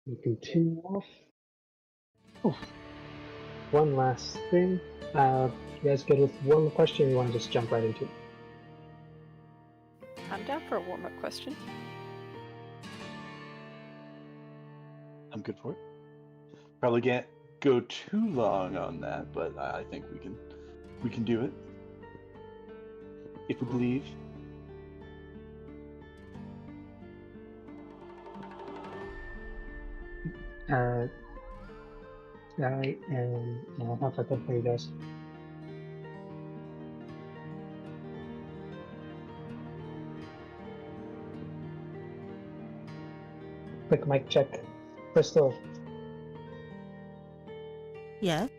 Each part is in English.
We continue off. Oh, one last thing. You guys good with one more question, or you want to just jump right into it? I'm down for a warm-up question. I'm good for it. Probably can't go too long on that, but I think we can do it if we believe. I'll have that for you guys. Quick mic check. Crystal. Yes.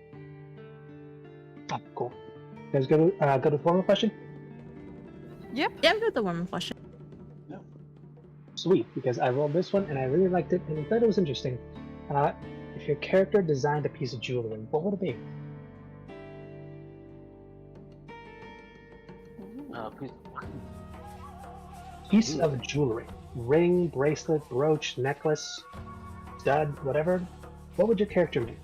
Ah, cool. You guys good with one more question? Yep. Yeah, I'm good with the warm question. No. Sweet, because I rolled this one and I really liked it and I thought it was interesting. If your character designed a piece of jewelry, what would it be? Piece of jewelry. Ring, bracelet, brooch, necklace, stud, whatever. What would your character make?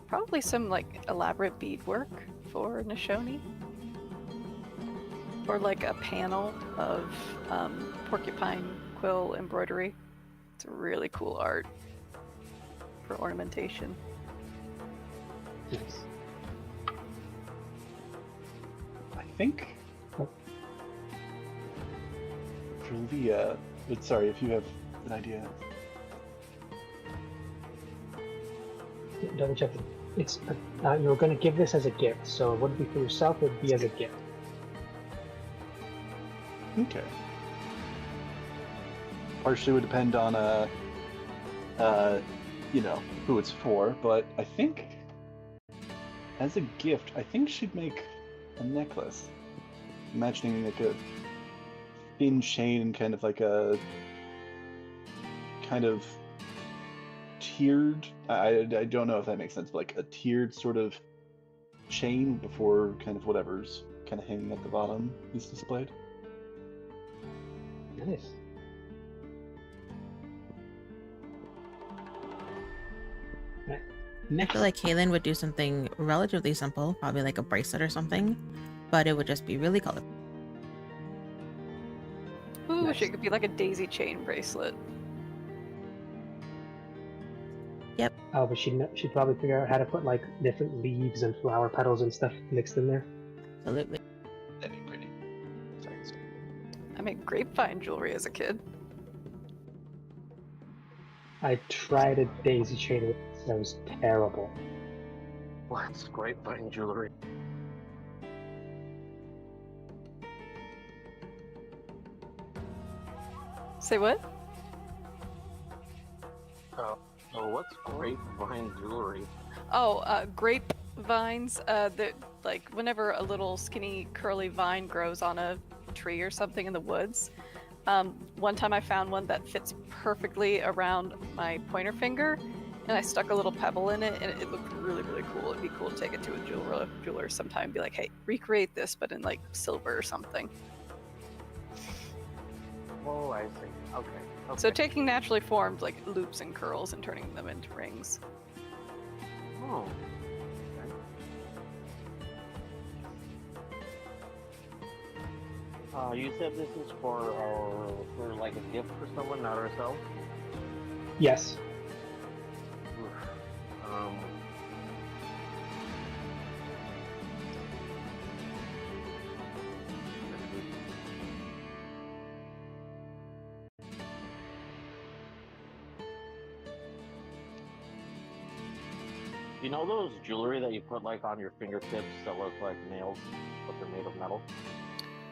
Probably some like elaborate beadwork for Nishoni. Or like a panel of porcupine quill embroidery. It's a really cool art for ornamentation. Yes. I think for the but sorry if you have an idea. Double check it. It's you're going to give this as a gift, so it wouldn't be for yourself, it would be as a gift. Okay. Partially would depend on who it's for, but I think as a gift, I think she'd make a necklace. Imagining like a thin chain and kind of like a kind of tiered. I don't know if that makes sense, but like a tiered sort of chain before kind of whatever's kind of hanging at the bottom is displayed. Nice. I feel like Kaylin would do something relatively simple, probably like a bracelet or something, but it would just be really colorful. Ooh, Nice. it could be like a daisy chain bracelet. Yep. Oh, but she'd probably figure out how to put like different leaves and flower petals and stuff mixed in there. Absolutely. That'd be pretty. Thanks. I made grapevine jewelry as a kid. I tried a daisy chain with it. That was terrible. What's grapevine jewelry? Say what? Oh, what's grapevine jewelry? Oh, grapevines. That like whenever a little skinny curly vine grows on a tree or something in the woods. One time I found one that fits perfectly around my pointer finger, and I stuck a little pebble in it, and it looked really, really cool. It'd be cool to take it to a jeweler sometime and be like, hey, recreate this, but in like silver or something. Oh, I see. Okay. So taking naturally formed like loops and curls and turning them into rings. Oh. Okay. You said this is for like a gift for someone, not ourselves? Yes. Um. You know those jewelry that you put like on your fingertips that look like nails, but they're made of metal?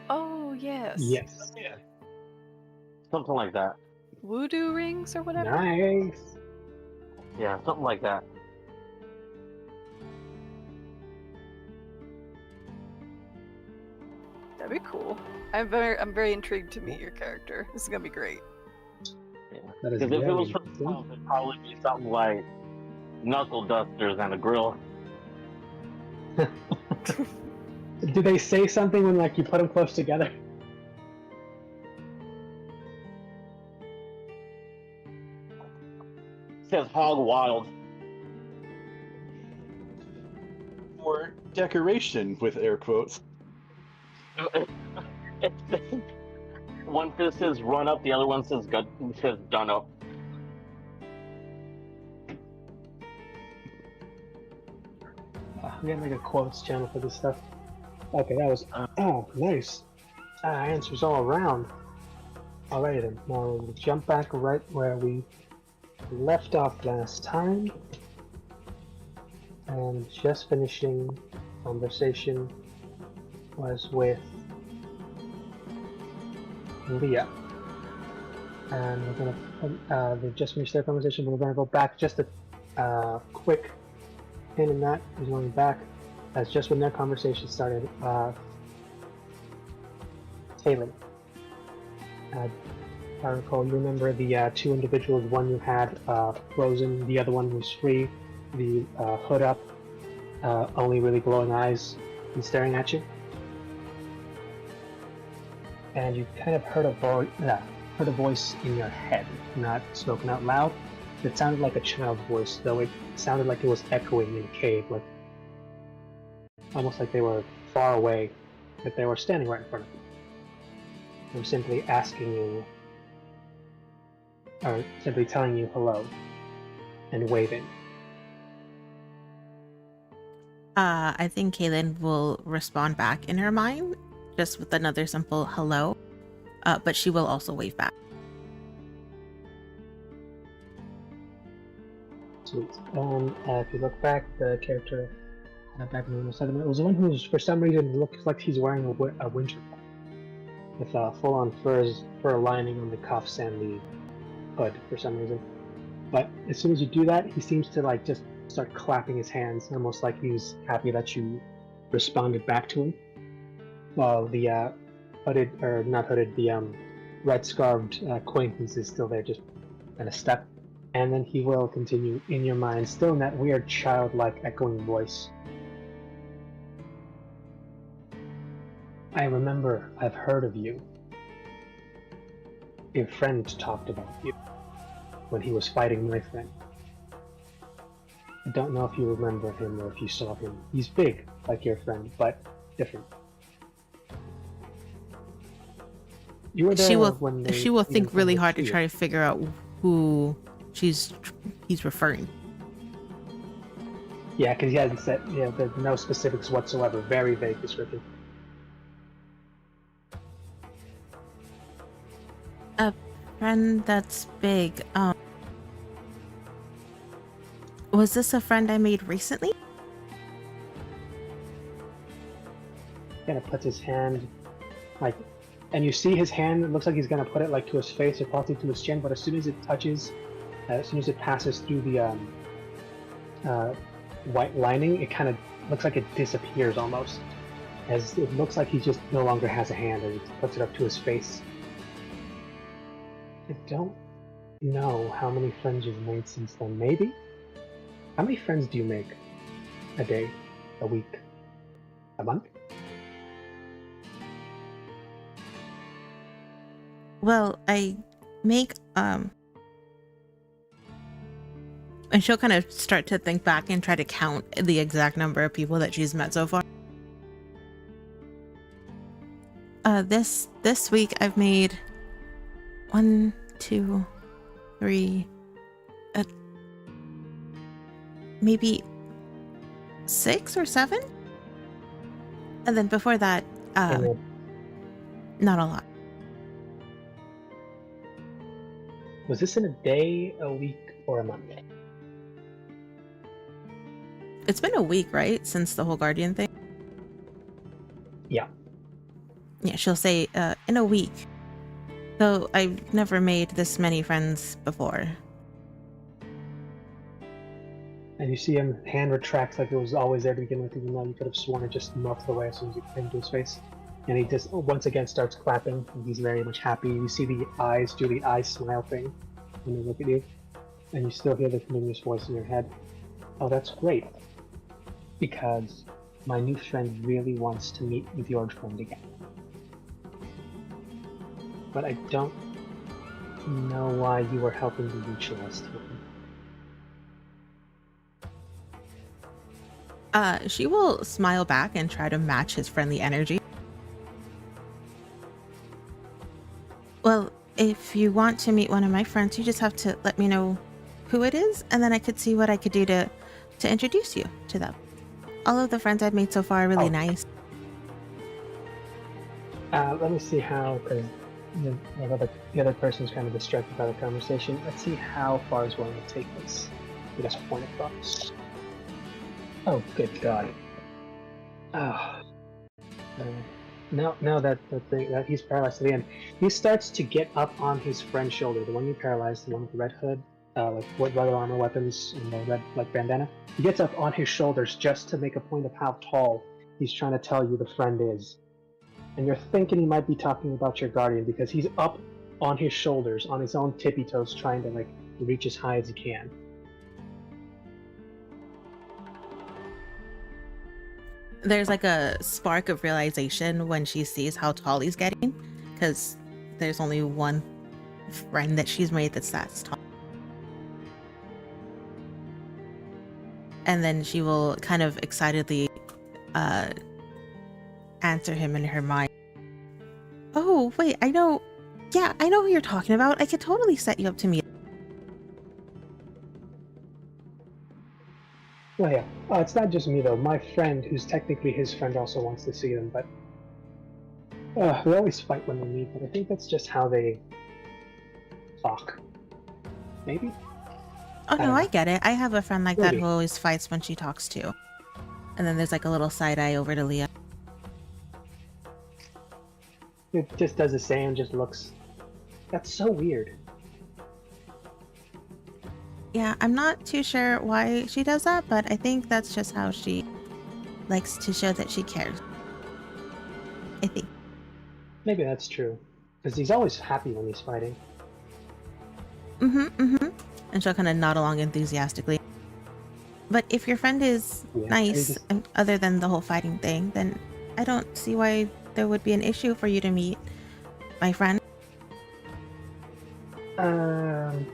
Oh, yes. Yes. Yeah. Something like that. Voodoo rings or whatever? Nice. Yeah, something like that. That'd be cool. I'm very intrigued to meet your character. This is gonna be great. Yeah. That is Because if it was for interesting. myself, it'd probably be something like knuckle dusters and a grill. Do they say something when like you put them close together? Says hog wild. Or decoration with air quotes. One fist says run up, the other one says done up. We got like a quotes channel for this stuff. Okay, that was nice. Answers all around. Alright then, now we'll jump back right where we left off last time. And just finishing conversation was with Leah. And we're gonna they just finished their conversation, but we're gonna go back just a quick hint in that. We're going back. That's just when their conversation started. Taylor. If I recall, you remember the two individuals, one you had frozen, the other one was free, the hood up, only really glowing eyes and staring at you. And you kind of heard a voice in your head, not spoken out loud. It sounded like a child's voice, though it sounded like it was echoing in a cave, like almost like they were far away, but they were standing right in front of you. They were simply asking you, or simply telling you hello, and waving. I think Kaylin will respond back in her mind, just with another simple hello, but she will also wave back. Sweet. If you look back, the character back in the settlement, it was the one who, for some reason, looks like he's wearing a winter coat with full-on fur lining on the cuffs and the hood for some reason. But as soon as you do that, he seems to like just start clapping his hands, almost like he's happy that you responded back to him. While the red-scarved acquaintance is still there, just kind of stuck. And then he will continue in your mind, still in that weird childlike echoing voice. I remember I've heard of you. Your friend talked about you when he was fighting my friend. I don't know if you remember him or if you saw him. He's big, like your friend, but different. You were there She will think really hard to try to figure out who he's referring. Yeah, because he hasn't said. Yeah, there's no specifics whatsoever. Very vague description. A friend that's big. Was this a friend I made recently? Kind of puts his hand, like, and you see his hand. It looks like he's gonna put it like to his face or possibly to his chin. But as soon as it touches, as soon as it passes through the white lining, it kind of looks like it disappears almost. As it looks like he just no longer has a hand as he puts it up to his face. I don't know how many friends you've made since then. Maybe? How many friends do you make? A day? A week? A month? Well, I make and she'll kind of start to think back and try to count the exact number of people that she's met so far. This week I've made 1, 2, 3, maybe 6 or 7, and then before that, not a lot. Was this in a day, a week, or a month? It's been a week, right, since the whole Guardian thing? Yeah. Yeah, she'll say, in a week. Though I've never made this many friends before. And you see him, hand retracts like it was always there to begin with, even though you could have sworn it just melted away as soon as it came to his face. And he just once again starts clapping, and he's very much happy. You see the eyes do the eye smile thing when they look at you, and you still hear the familiar voice in your head. Oh, that's great. Because my new friend really wants to meet with your friend again. But I don't know why you were helping the ritualist with him. She will smile back and try to match his friendly energy. Well, if you want to meet one of my friends, you just have to let me know who it is, and then I could see what I could do to introduce you to them. All of the friends I've made so far are really nice. Let me see how, because the other person's kind of distracted by the conversation. Let's see how far he's willing to take this. He does a point across. Oh, good God. Oh. Now that he's paralyzed to the end, he starts to get up on his friend's shoulder, the one you paralyzed, the one with the red hood, with leather armor, weapons, and the red bandana. He gets up on his shoulders just to make a point of how tall he's trying to tell you the friend is. And you're thinking he might be talking about your guardian because he's up on his shoulders, on his own tippy toes, trying to reach as high as he can. There's a spark of realization when she sees how tall he's getting, because there's only one friend that she's made that's that tall. And then she will kind of excitedly answer him in her mind. Oh, wait, I know who you're talking about. I could totally set you up to meet. Oh yeah, it's not just me though. My friend, who's technically his friend, also wants to see them, but they always fight when they meet, but I think that's just how they talk. Maybe? Oh no, I get it. I have a friend like that who always fights when she talks too. And then there's a little side eye over to Leah. It just does the same, just looks... That's so weird. Yeah, I'm not too sure why she does that, but I think that's just how she likes to show that she cares. I think. Maybe that's true. Because he's always happy when he's fighting. And she'll kind of nod along enthusiastically. But if your friend is nice, and other than the whole fighting thing, then I don't see why there would be an issue for you to meet my friend. And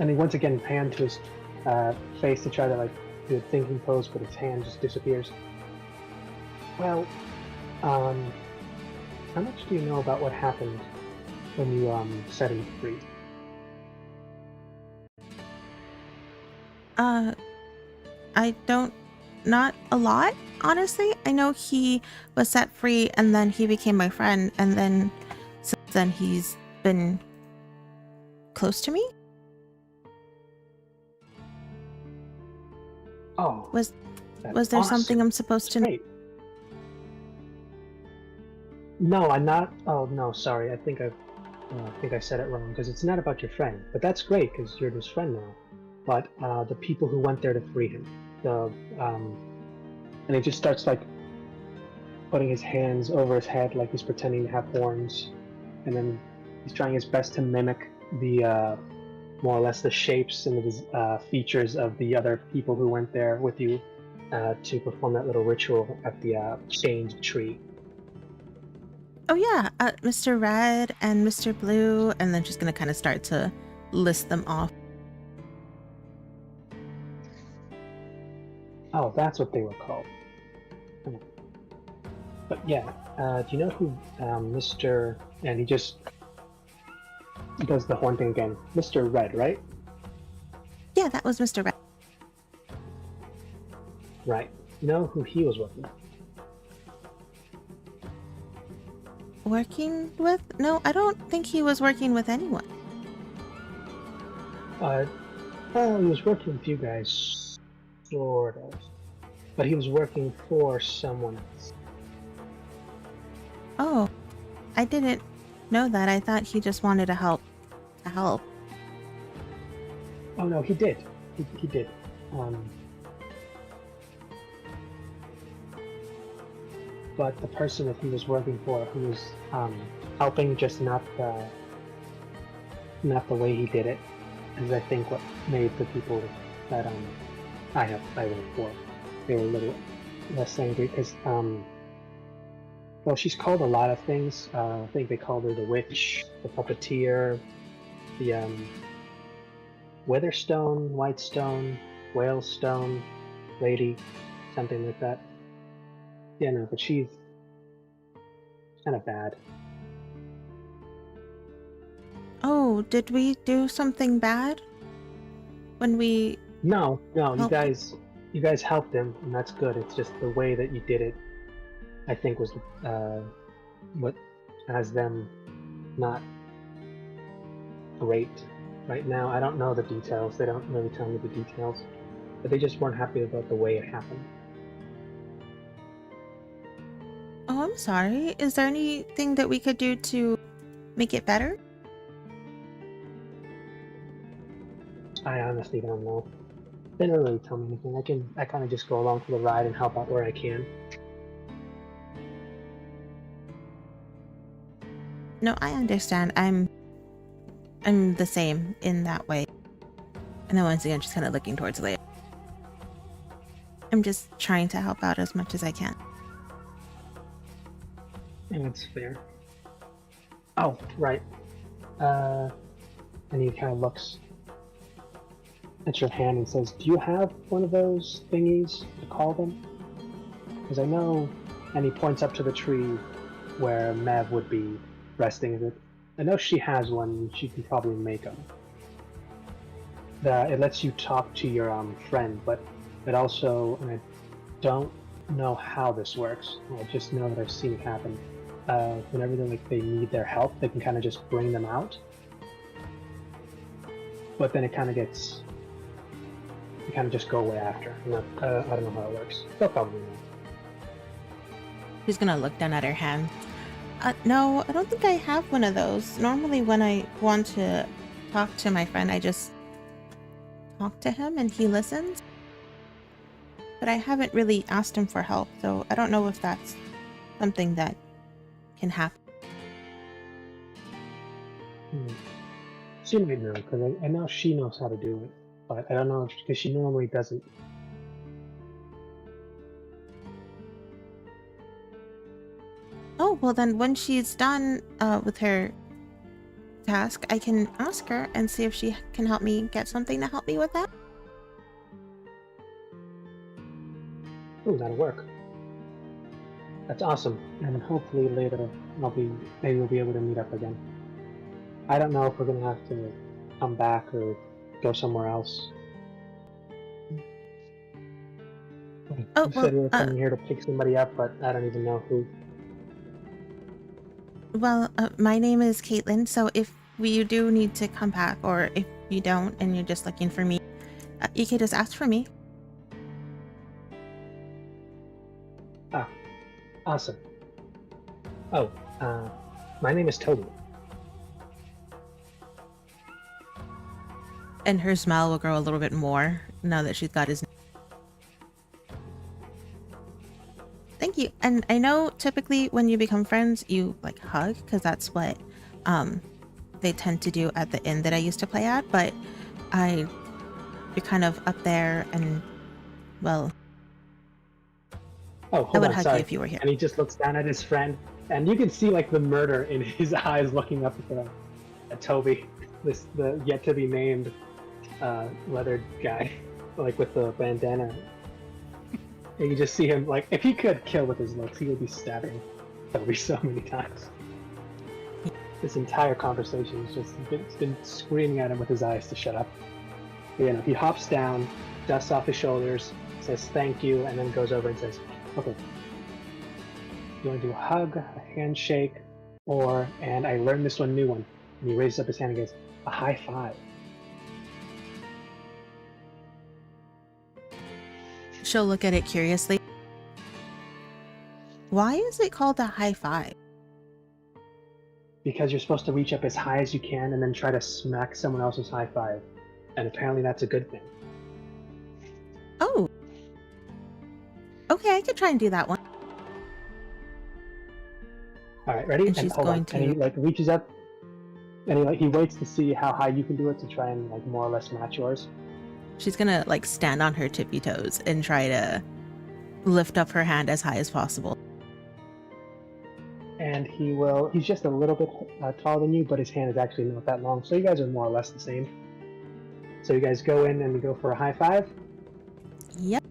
he once again panned to his face to try to do a thinking pose, but his hand just disappears. Well, how much do you know about what happened when you set him free? I don't, not a lot, honestly. I know he was set free and then he became my friend, and then since then he's been close to me. Oh, was there awesome. something I'm supposed to know? No, I'm not. Oh no, sorry. I think I said it wrong, because it's not about your friend. But that's great because you're his friend now. But the people who went there to free him, and he just starts putting his hands over his head like he's pretending to have horns, and then he's trying his best to mimic the more or less the shapes and the features of the other people who went there with you to perform that little ritual at the chained tree. Oh yeah, Mr. Red and Mr. Blue, and then she's gonna kind of start to list them off. Oh, that's what they were called. But yeah, do you know who Mr. And he just does the horn thing again. Mr. Red, right? Yeah, that was Mr. Red. Right. You know who he was working with? Working with? No, I don't think he was working with anyone. Well, he was working with you guys, sort of. But he was working for someone else. Oh, I didn't know that. I thought he just wanted to help. Oh no, he did. He did. But the person that he was working for, who was helping, just not the way he did it, is I think what made the people that I work for, they were a little less angry because well, she's called a lot of things. I think they called her the witch, the puppeteer, the Witherstone, Whitestone, Whalestone lady, something like that. Yeah, no, but she's kind of bad. Oh, did we do something bad? When we... No, you Help. you guys helped him, and that's good. It's just the way that you did it, I think, was what has them not great right now. I don't know the details. They don't really tell me the details, but they just weren't happy about the way it happened. Oh, I'm sorry. Is there anything that we could do to make it better? I honestly don't know. They don't really tell me anything. I kind of just go along for the ride and help out where I can. No, I understand. I'm the same in that way. And then once again, just kind of looking towards Leia. I'm just trying to help out as much as I can. And that's fair. Oh, right. And he kind of looks at your hand and says, "Do you have one of those thingies to call them? Because I know," and he points up to the tree where Mev would be resting. I know she has one, and she can probably make them. It lets you talk to your friend, but it also, and I don't know how this works. I just know that I've seen it happen. Whenever they need their help, they can kind of just bring them out. But then it kind of just go away after. I don't know how it works. They'll probably know. She's gonna look down at her hand. No, I don't think I have one of those. Normally when I want to talk to my friend, I just talk to him and he listens. But I haven't really asked him for help, so I don't know if that's something that can happen. She might know, because I know she knows how to do it. But I don't know, because she normally doesn't. Oh, well then when she's done with her task, I can ask her and see if she can help me get something to help me with that. Ooh, that'll work. That's awesome. And hopefully later maybe we'll be able to meet up again. I don't know if we're gonna have to come back or go somewhere else. Oh, You said we were coming here to pick somebody up, but I don't even know who. Well, my name is Caitlin, so if you do need to come back, or if you don't and you're just looking for me, you can just ask for me. Ah, awesome. Oh, my name is Toby. And her smile will grow a little bit more now that she's got his name. Thank you. And I know typically when you become friends, you like hug, because that's what they tend to do at the inn that I used to play at. But you're kind of up there, and well, Oh, I hold would on, hug sorry. you if you were here. And he just looks down at his friend, and you can see like the murder in his eyes, looking up at Toby, the yet to be named leathered guy, like with the bandana. And you just see him, like, if he could kill with his looks, he would be stabbing Toby so many times. This entire conversation is it's been screaming at him with his eyes to shut up. But, he hops down, dusts off his shoulders, says thank you, and then goes over and says, "Okay, you want to do a hug, a handshake, and I learned this new one." And he raises up his hand and goes, "A high five." She'll look at it curiously. Why is it called a high five? Because you're supposed to reach up as high as you can and then try to smack someone else's high five. And apparently that's a good thing. Oh. Okay, I could try and do that one. Alright, ready? And she's hold going on. to... And he reaches up and he waits to see how high you can do it to try and more or less match yours. She's gonna stand on her tippy toes and try to lift up her hand as high as possible. And he's just a little bit taller than you, but his hand is actually not that long, so you guys are more or less the same. So you guys go in and you go for a high five. Yep.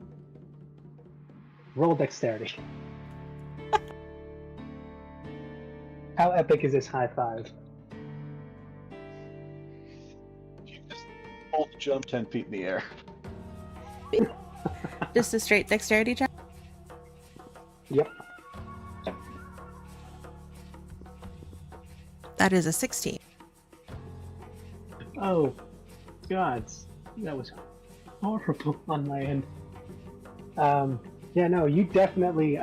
Roll dexterity. How epic is this high five? You just both jump 10 feet in the air. Just a straight dexterity check? Yep. That is a 16. Oh, gods. That was horrible on my end. Yeah, no, you definitely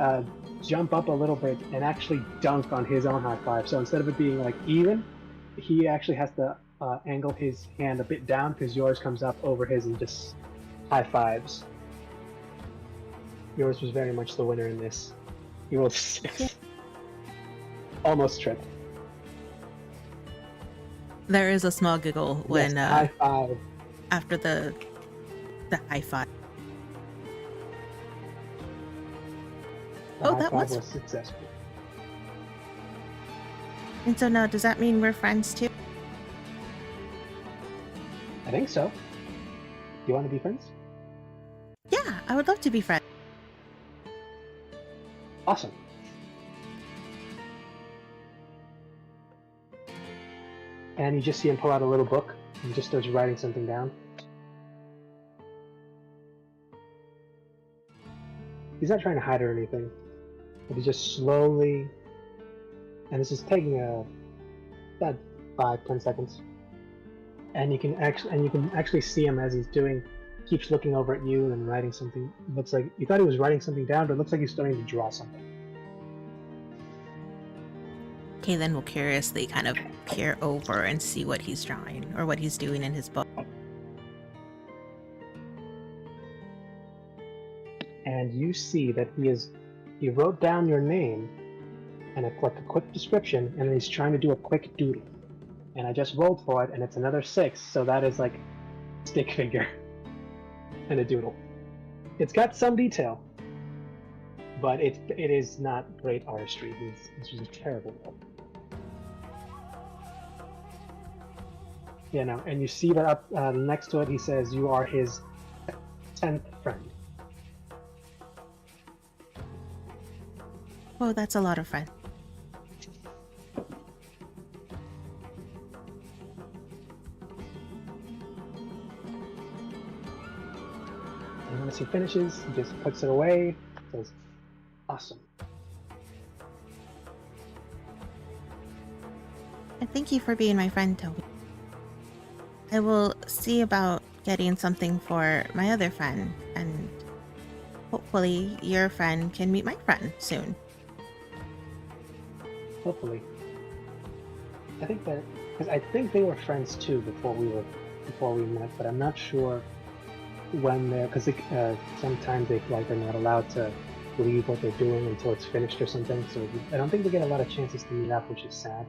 jump up a little bit and actually dunk on his own high five. So instead of it being like even, he actually has to angle his hand a bit down because yours comes up over his and just high fives. Yours was very much the winner in this. You rolled 6. Almost tripped. There is a small giggle when Yes, high five. after the high five. The Oh, high that five was- successful. And so now, does that mean we're friends too? I think so. You want to be friends? Yeah, I would love to be friends. Awesome. And you just see him pull out a little book and just starts writing something down. He's not trying to hide or anything, but he's just slowly, and this is taking about 5-10 seconds. And you can actually see him as he's doing, keeps looking over at you and writing something. It looks like you thought he was writing something down, but it looks like he's starting to draw something. Kaylin will curiously kind of peer over and see what he's drawing or what he's doing in his book. And you see that he wrote down your name and a quick description, and then he's trying to do a quick doodle. And I just rolled for it, and it's another 6, so that is like stick figure and a doodle. It's got some detail, but it is not great artistry. This was a terrible roll. Yeah, no, and you see that up next to it, he says you are his 10th friend. Oh, that's a lot of fun. And once he finishes, he just puts it away, says, awesome. And thank you for being my friend, Toby. I will see about getting something for my other friend, and hopefully your friend can meet my friend soon. Hopefully. I think that, because I think they were friends too before we met, but I'm not sure when they're, because sometimes they're not allowed to leave what they're doing until it's finished or something, so I don't think they get a lot of chances to meet up, which is sad.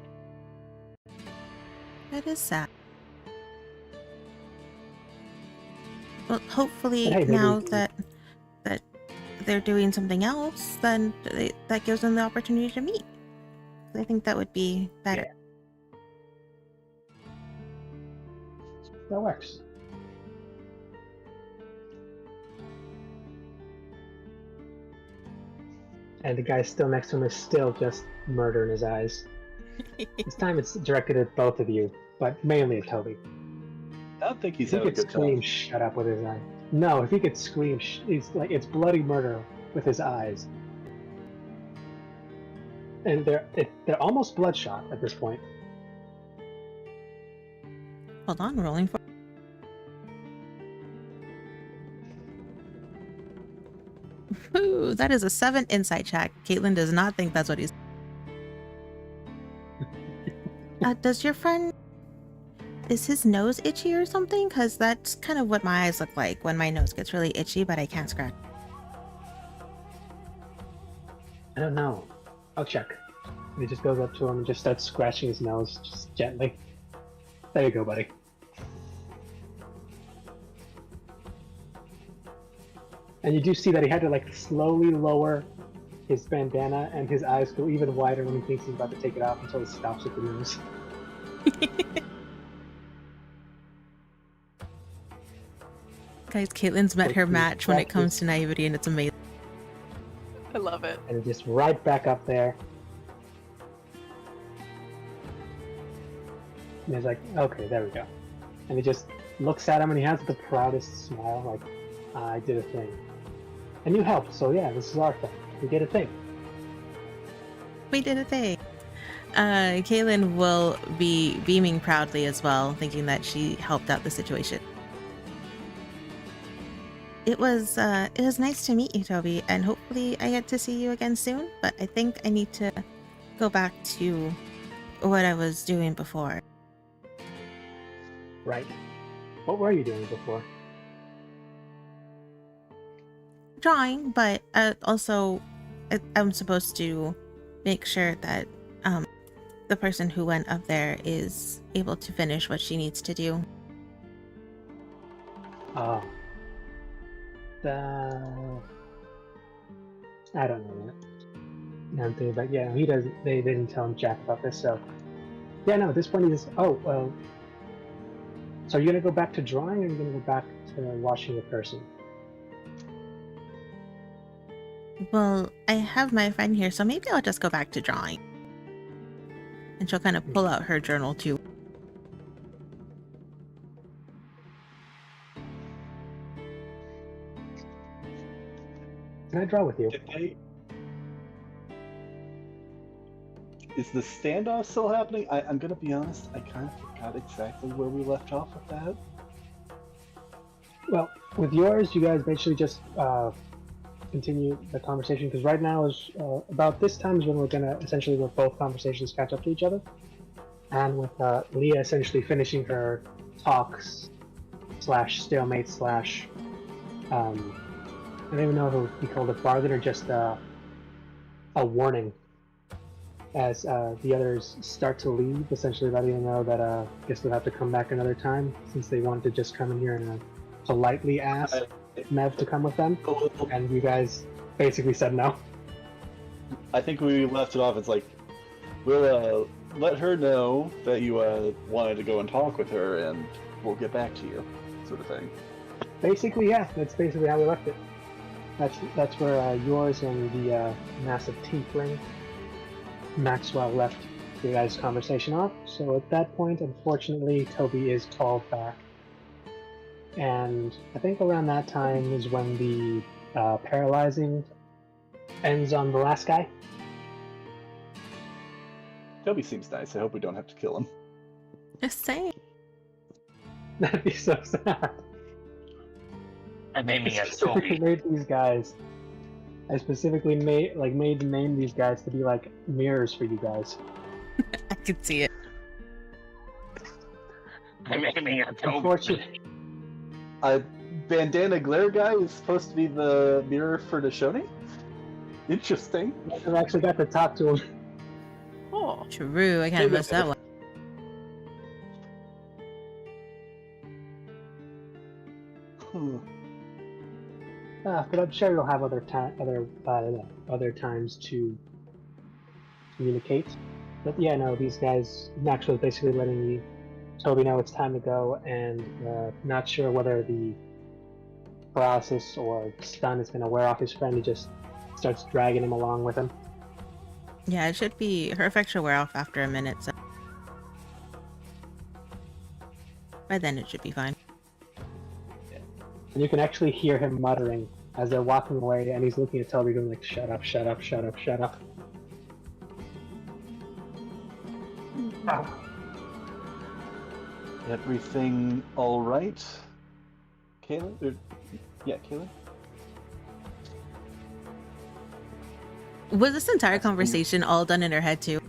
That is sad. Well, hopefully But hey, maybe now we can- that they're doing something else, then that gives them the opportunity to meet. I think that would be better. That works. And the guy still next to him is still just murder in his eyes. This time it's directed at both of you, but mainly at Toby. I don't think he's If he having a could good scream, time. shut up with his eye. No, if he could scream, it's bloody murder with his eyes. And they're almost bloodshot at this point. Hold on, rolling for. Ooh, that is a 7 insight check. Caitlin does not think that's what he's. Does your friend? Is his nose itchy or something? Because that's kind of what my eyes look like when my nose gets really itchy, but I can't scratch. I don't know. I'll check. He just goes up to him and just starts scratching his nose, just gently. There you go, buddy. And you do see that he had to like slowly lower his bandana, and his eyes go even wider when he thinks he's about to take it off until he stops at the nose. Guys, Caitlin's met her match when it comes to naivety, and it's amazing. I love it. And just right back up there. And he's like, okay, there we go. And he just looks at him, and he has the proudest smile, like, I did a thing. And you helped, so yeah, this is our thing. We did a thing. We did a thing. Caitlin will be beaming proudly as well, thinking that she helped out the situation. It was nice to meet you, Toby, and hopefully I get to see you again soon, but I think I need to go back to what I was doing before. Right. What were you doing before? Drawing, but also I'm supposed to make sure that the person who went up there is able to finish what she needs to do. Oh. I don't know that. Now I'm thinking about, yeah, he doesn't. They didn't tell him jack about this, so yeah, no. At this point, he's so are you gonna go back to drawing, or are you gonna go back to watching the person? Well, I have my friend here, so maybe I'll just go back to drawing. And she'll kind of pull out her journal too. Can I draw with you? Is the standoff still happening? I'm gonna be honest, I kind of forgot exactly where we left off with that. Well, with yours, you guys basically just continue the conversation, because right now is about this time is when we're gonna essentially let both conversations catch up to each other, and with Leah essentially finishing her talks slash stalemate slash I don't even know if it would be called a bargain or just a warning, as the others start to leave, essentially letting them know that I guess they'll have to come back another time, since they wanted to just come in here and politely ask Mev to come with them, and you guys basically said no. I think we left it off as like, we'll let her know that you wanted to go and talk with her, and we'll get back to you, sort of thing. Basically, yeah, that's basically how we left it. That's where yours and the massive tiefling Maxwell left your guys' conversation off. So at that point, unfortunately, Toby is called back. And I think around that time is when the paralyzing ends on the last guy. Toby seems nice. I hope we don't have to kill him. Just saying. That'd be so sad. I'm aiming at I Toby. made these guys. I specifically made to name these guys to be like mirrors for you guys. I can see it. I'm aiming at Toby. Unfortunately, Bandana Glare guy is supposed to be the mirror for Nishoni? Interesting. I've actually got to talk to him. Oh. True, I kind of missed that one. But I'm sure you'll have other times to communicate. But yeah, no, these guys, Maxwell's basically letting Toby know it's time to go, and not sure whether the paralysis or stun is going to wear off his friend. He just starts dragging him along with him. Yeah, it should be, her effect should wear off after a minute, so by then it should be fine. And you can actually hear him muttering as they're walking away, and he's looking at Toby going like, shut up, shut up, shut up, shut up. Everything all right? Kaylin? Yeah, Kaylin? Was this entire conversation all done in her head too?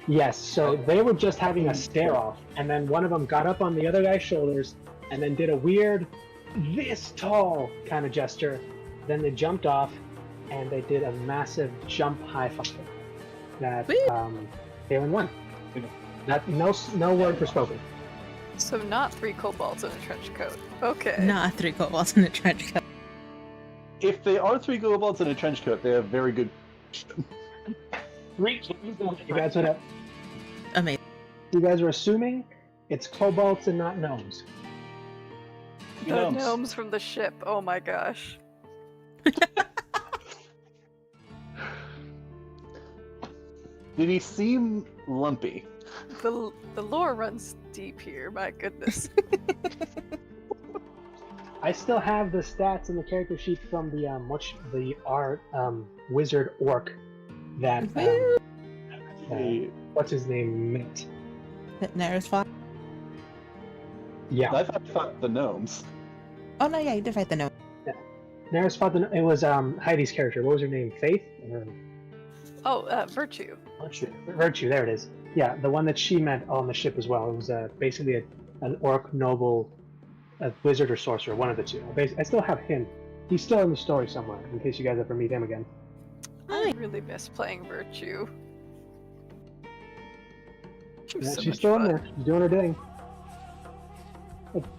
Yes, so they were just having a stare-off, and then one of them got up on the other guy's shoulders and then did a weird, this tall kind of gesture. Then they jumped off, and they did a massive jump high five. That Kaylin won. No word were spoken. So not 3 kobolds in a trench coat. Okay. Not 3 kobolds in a trench coat. If they are 3 kobolds in a trench coat, they have very good. 3 keys and You guys would have. Amazing. You guys are assuming it's kobolds and not gnomes. The Gnomes. gnomes from the ship. Oh my gosh. Did he seem lumpy? The lore runs deep here. My goodness. I still have the stats in the character sheet from the art wizard orc that what's his name met. Naris fought. Yeah, I thought the gnomes. Oh no, yeah, you did fight the gnome. Neris fought it was Heidi's character. What was her name? Faith? Oh, Virtue. Virtue. There it is. Yeah, the one that she met on the ship as well. It was basically an orc noble, a wizard or sorcerer, one of the two. I still have him. He's still in the story somewhere, in case you guys ever meet him again. I really miss playing Virtue. She was Yeah, so she's much still in fun. there. She's doing her thing.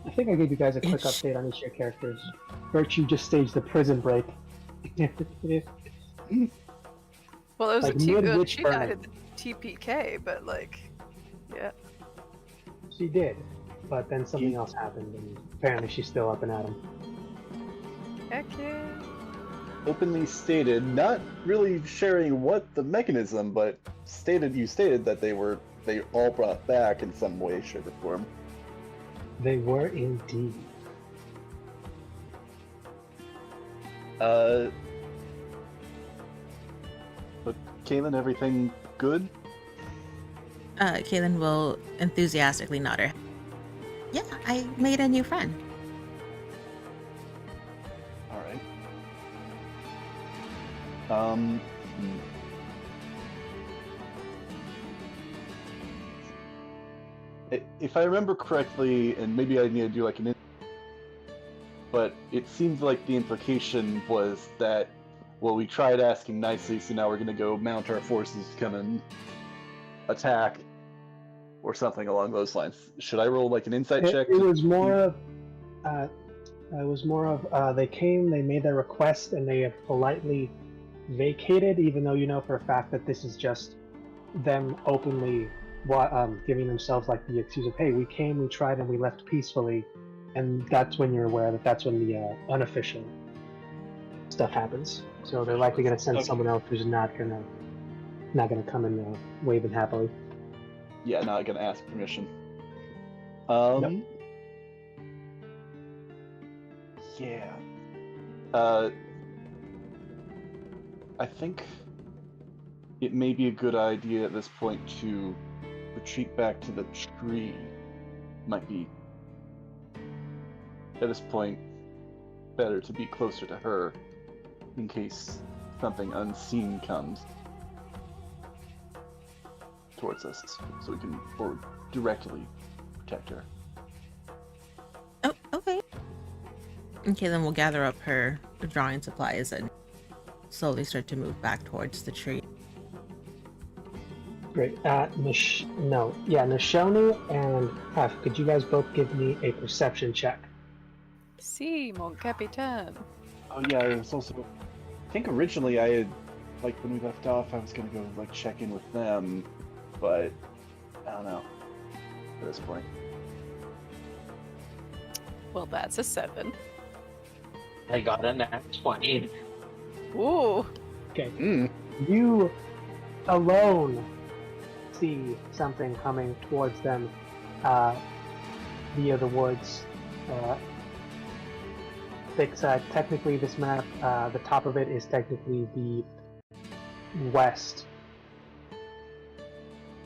I think I gave you guys a quick update on each of your characters. Virtue just staged the prison break. Well, it was Like a too good. mid-witch She burn. died at the TPK, but like, yeah. She did, but then something else happened, and apparently she's still up and at 'em. Heck yeah. Openly stated, not really sharing what the mechanism, but you stated that they all brought back in some way, shape, or form. They were indeed. But Kaylin, everything good? Kaylin will enthusiastically nod her head. Yeah, I made a new friend. All right. If I remember correctly, and maybe I need to do like but it seems like the implication was that, well, we tried asking nicely, so now we're going to go mount our forces to come and attack, or something along those lines. Should I roll like an insight check? It was more of they came, they made their request, and they have politely vacated, even though you know for a fact that this is just them openly giving themselves like the excuse of, hey, we came, we tried, and we left peacefully. And that's when you're aware that that's when the unofficial stuff happens. So they're likely going to send someone else who's not gonna come and wave it happily. Yeah, not gonna ask permission. Nope. Yeah. I think it may be a good idea at this point to retreat back to the tree. Might be, at this point, better to be closer to her in case something unseen comes towards us, so we can directly protect her. Oh, okay. And Kaylin will gather up her drawing supplies and slowly start to move back towards the tree. Great. Nashoni and Hef, could you guys both give me a perception check? Si, mon capitaine. Oh yeah, it was also, I think originally I had, like when we left off, I was gonna go like check in with them, but I don't know at this point. Well, that's a 7. I got a nat 20. Ooh. Okay. You alone see something coming towards them via the woods. Technically, this map, the top of it is technically the west,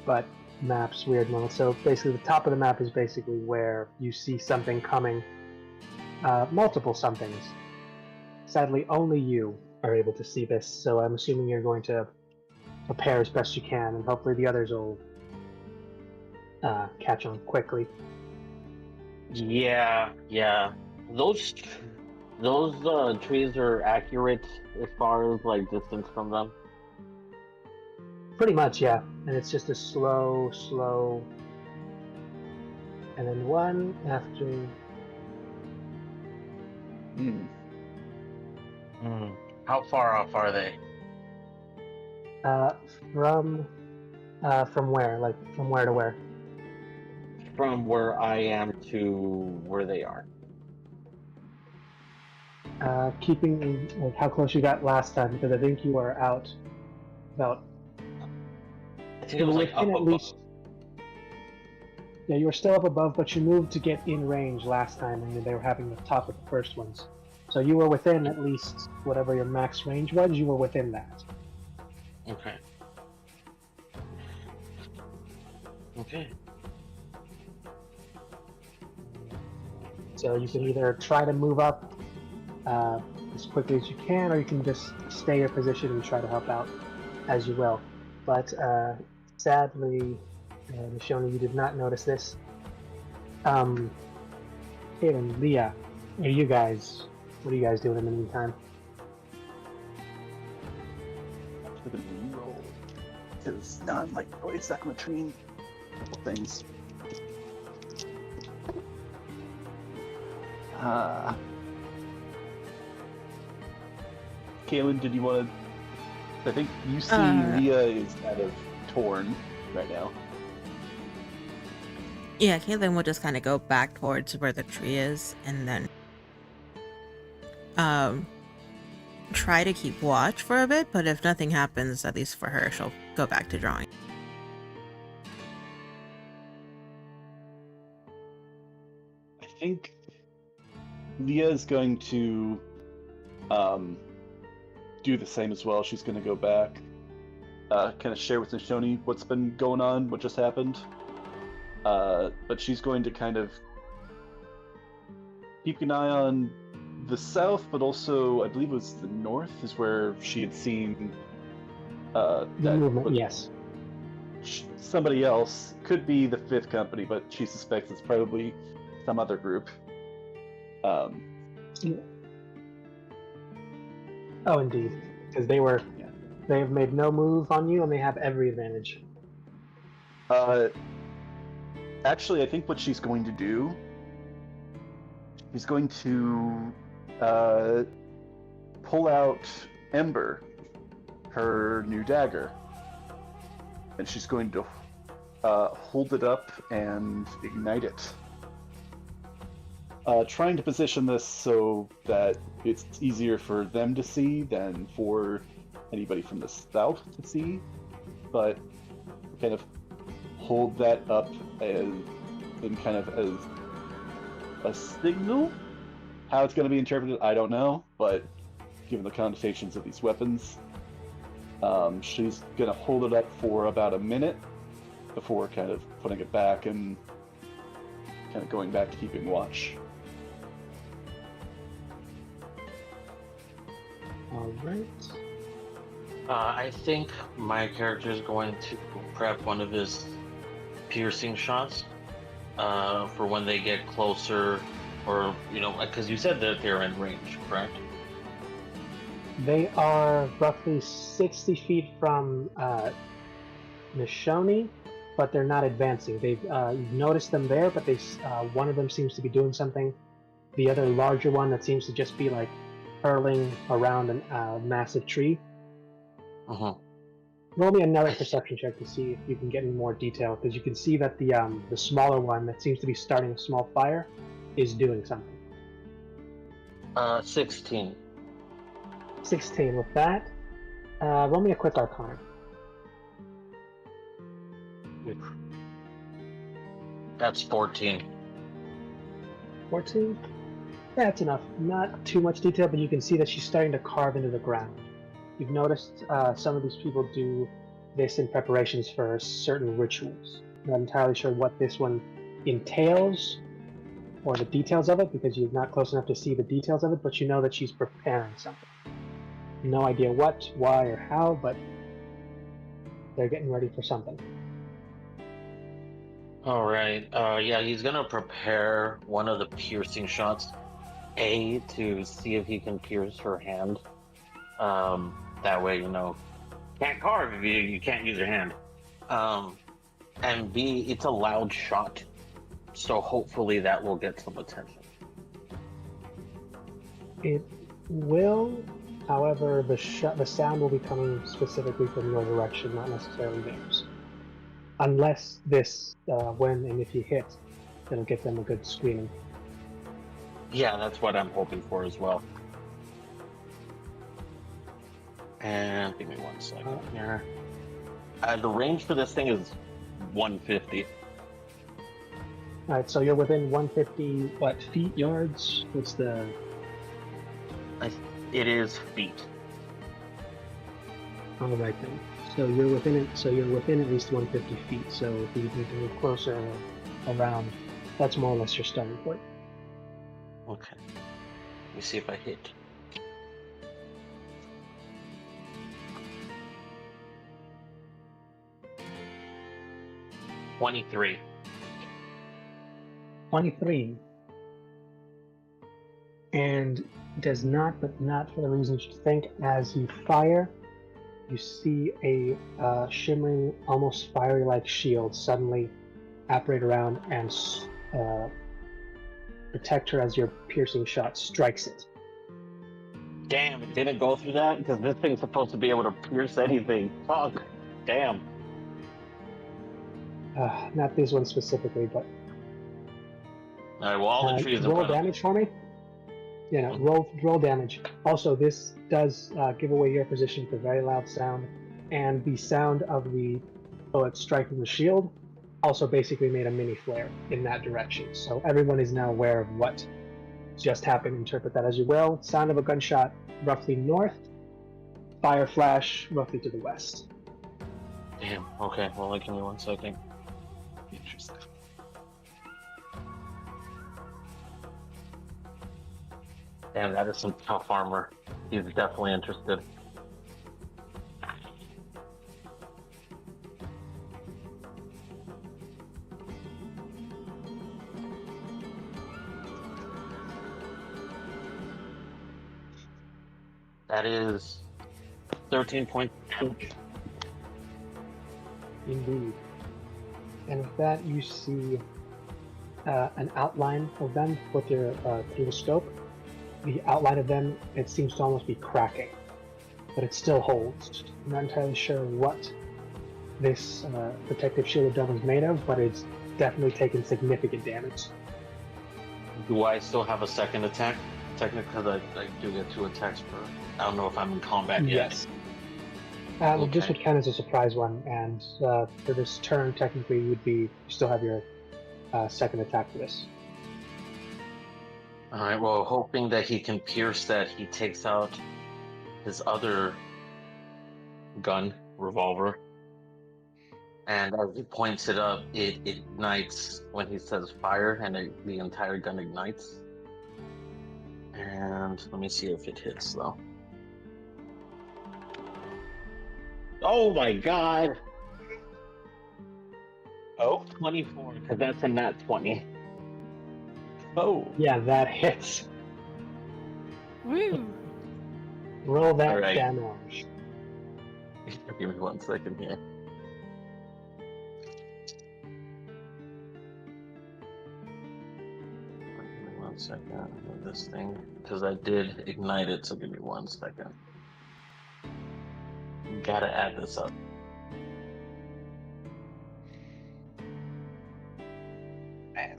but map's weird now. So basically, the top of the map is basically where you see something coming, multiple somethings. Sadly, only you are able to see this, so I'm assuming you're going to prepare as best you can, and hopefully the others will catch on quickly. Yeah. Those trees are accurate as far as like distance from them. Pretty much, yeah. And it's just a slow, and then one after. How far off are they? From where? Like from where to where? From where I am to where they are. Keeping like how close you got last time, because I think you were out about. I think it was like up within at above. least. Yeah, you were still up above, but you moved to get in range last time, and they were having the top of the first ones. So you were within at least whatever your max range was. You were within that. Okay. Okay. So you can either try to move up as quickly as you can, or you can just stay your position and try to help out as you will. But sadly, Nishoni, you did not notice this. Kate and Leah, what are you guys doing in the meantime? For the roll, because now I'm like really stuck between a couple things. Kaylin, did you want to? I think you see Leah is kind of torn right now. Yeah, Caitlin will just kind of go back towards where the tree is and then try to keep watch for a bit, but if nothing happens, at least for her, she'll go back to drawing. I think Leah is going to do the same as well. She's going to go back, kind of share with Nishoni what's been going on, what just happened. But she's going to kind of keep an eye on the south, but also I believe it was the north is where she had seen The movement, yes. somebody else. Could be the Fifth Company, but she suspects it's probably some other group. Oh, indeed, because they have made no move on you, and they have every advantage. Actually, I think what she's going to do is going to pull out Ember, her new dagger, and she's going to hold it up and ignite it. Trying to position this so that it's easier for them to see than for anybody from the south to see, but kind of hold that up as in kind of as a signal. How it's going to be interpreted, I don't know, but given the connotations of these weapons, she's going to hold it up for about a minute before kind of putting it back and kind of going back to keeping watch. All right. I think my character is going to prep one of his piercing shots for when they get closer, or because you said that they're in range, correct? They are roughly 60 feet from Nishoni, but they're not advancing. You've noticed them there, but one of them seems to be doing something. The other larger one that seems to just be like hurling around a massive tree. Roll me another perception check to see if you can get any more detail, because you can see that the smaller one that seems to be starting a small fire is doing something. 16. 16 with that. Roll me a quick arcana. That's 14. 14? That's enough. Not too much detail, but you can see that she's starting to carve into the ground. You've noticed some of these people do this in preparations for certain rituals. I'm not entirely sure what this one entails or the details of it, because you're not close enough to see the details of it, but you know that she's preparing something. No idea what, why, or how, but they're getting ready for something. All right. Yeah, he's gonna prepare one of the piercing shots. To see if he can pierce her hand. That way, can't carve if you can't use your hand. And B, it's a loud shot, so hopefully that will get some attention. It will. However, the sound will be coming specifically from your direction, not necessarily theirs. Unless this, when and if you hit, it'll get them a good screaming. Yeah, that's what I'm hoping for as well. And give me 1 second here. The range for this thing is 150. Alright, so you're within 150, what, feet, yards? What's the... It is feet. Alright then. So you're within it. So you're within at least 150 feet. So if you need to move closer around, that's more or less your starting point. Okay. Let me see if I hit. $23. 23. And does not, but not for the reasons you think. As you fire, you see a shimmering, almost fiery-like shield suddenly apparate around and protect her as your piercing shot strikes it. Damn, it didn't go through that? Because this thing's supposed to be able to pierce anything. Fuck. Damn. Not this one specifically, but... Alright, well, all the trees in roll front of damage for me. Yeah, no, roll damage. Also, this does give away your position with a very loud sound, and the sound of the bullet striking the shield also basically made a mini flare in that direction. So everyone is now aware of what just happened. Interpret that as you will. Sound of a gunshot roughly north, fire flash roughly to the west. Damn, okay, well, give me 1 second. Interesting. Damn, that is some tough armor. He's definitely interested. That is 13 points. Indeed. And with that, you see an outline of them with your through the scope. The outline of them, it seems to almost be cracking, but it still holds. I'm not entirely sure what this protective shield of them is made of, but it's definitely taken significant damage. Do I still have a second attack? Technically, because I do get 2 attacks per... I don't know if I'm in combat yet. Yes. Okay. This would count as a surprise one, and for this turn, technically, you still have your second attack for this. Alright, well, hoping that he can pierce that, he takes out his other gun, revolver, and as he points it up, it ignites when he says fire, and the entire gun ignites. And let me see if it hits, though. Oh my god! Oh, 24, because that's a nat 20. oh. Yeah, that hits. Woo! Roll that Alright. damage. Give me 1 second here. Give me 1 second with this thing, because I did ignite it, so give me 1 second. Gotta add this up. Math.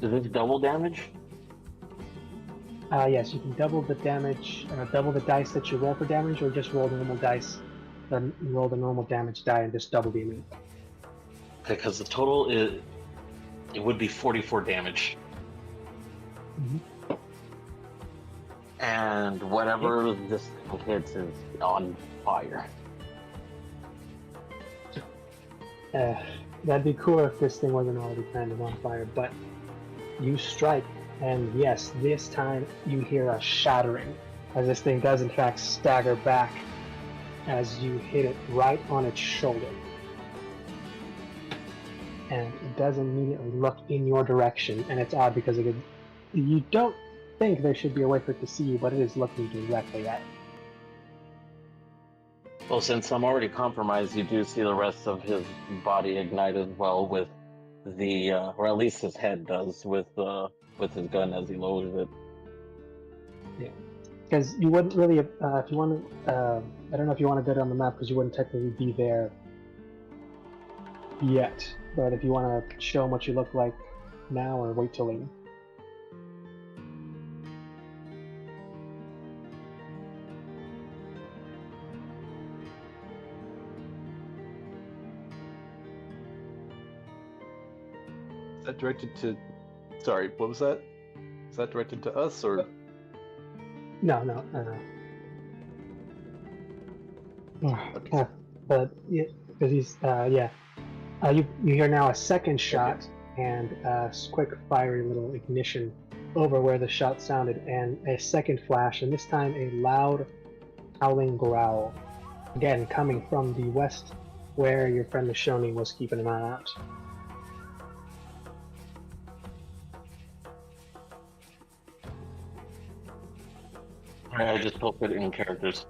Is this double damage? Yes, you can double the damage, double the dice that you roll for damage, or just roll the normal dice, then roll the normal damage die and just double the amount. Okay, because the total is... It would be 44 damage. Mhm. And whatever this thing hits is on fire. That'd be cool if this thing wasn't already kind of on fire, but you strike, and yes, this time you hear a shattering, as this thing does in fact stagger back as you hit it right on its shoulder. And it does immediately look in your direction, and it's odd because You don't think there should be a way for it to see you, but it is looking directly at you. Well, since I'm already compromised, you do see the rest of his body ignite as well with the, or at least his head does with his gun as he lowers it. Yeah. Because you wouldn't really, if you want to, I don't know if you want to go down the map because you wouldn't technically be there yet. But if you want to show them what you look like now or wait till later. Is that directed to? Sorry, what was that? Is that directed to us or? No. Okay. But yeah, because he's yeah. You hear now a second shot and a quick fiery little ignition over where the shot sounded, and a second flash, and this time a loud howling growl, again coming from the west, where your friend Mishoni was keeping an eye out. Alright, I just posted it in characters.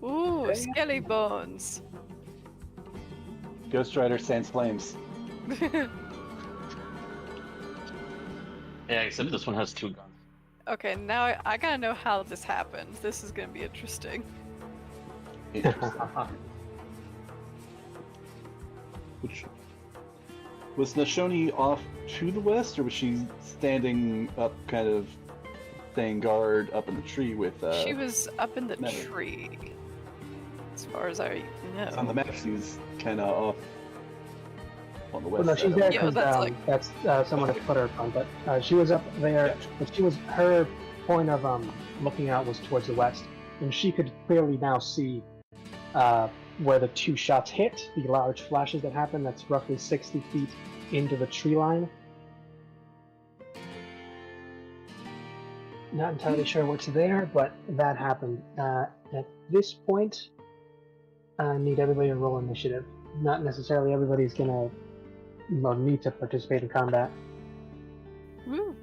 Ooh, skelly bones. Ghost Rider Sans Flames. Yeah, except this one has 2 guns. Okay, now I gotta know how this happened. This is gonna be interesting. Interesting. Which was Nashoni off to the west, or was she standing up, kind of staying guard up in the tree with? She was up in the Metal. tree, as far as I know. On the map, she's kind of off on the Well, west. no, she's side. there Yeah, because that's someone to put her on, but she was up there. But she was her point of looking out was towards the west, and she could clearly now see where the 2 shots hit, the large flashes that happened. That's roughly 60 feet into the tree line. Not entirely sure what's there, but that happened. At this point, I need everybody to roll initiative. Not necessarily everybody's gonna need to participate in combat. Woo.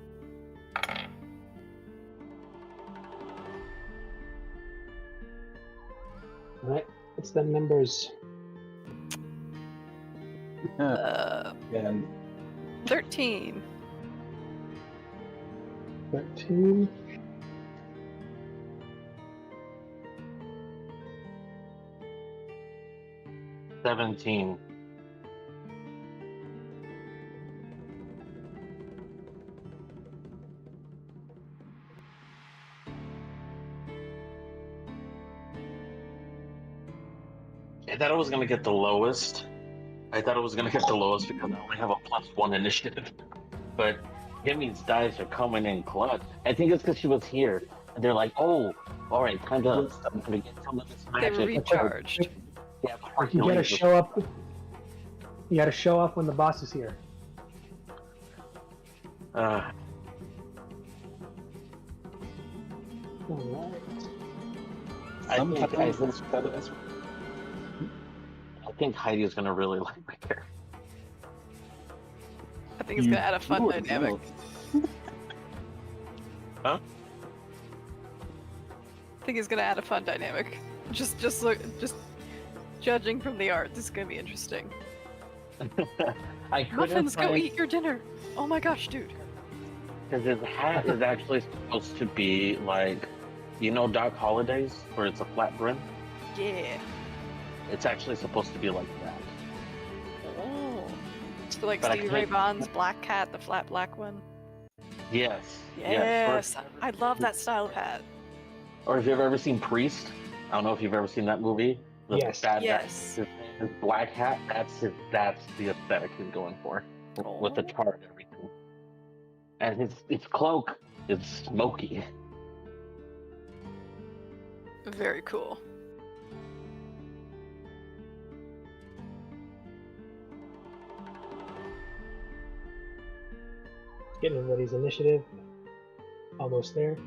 Alright, what's the numbers? And 13. 13. 17. I thought I was gonna get the lowest. Because I only have a +1 initiative. But Kimmy's dice are coming in clutch. I think it's because she was here. And they're like, oh, alright, time to get some of this They magic. were recharged. Yeah, Like you gotta show up. You gotta show up when the boss is here. Uh, Alright. I think Heidi's gonna really like my character. I think it's gonna add a fun dynamic. Huh? I think it's gonna add a fun dynamic. Just judging from the art, this is gonna be interesting. I couldn't Muffins, go find- eat your dinner! Oh my gosh, dude. Because his hat is actually supposed to be like, you know, Doc Holliday's, where it's a flat brim? Yeah. It's actually supposed to be like that. Oh. So like But I Stevie Ray can't- Vaughan's black hat, the flat black one. Yes. Yes. I love that style of hat. Or if you've ever seen Priest, I don't know if you've ever seen that movie. The Yes. bad guy, Yes. his black hat, that's the aesthetic he's going for. With the tar and everything. And his cloak is smoky. Very cool. Getting everybody's initiative. Almost there.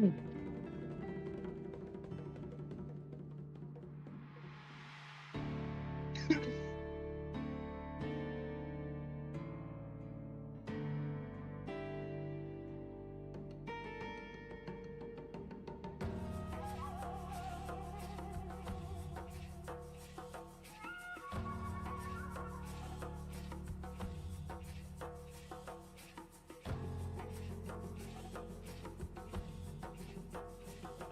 I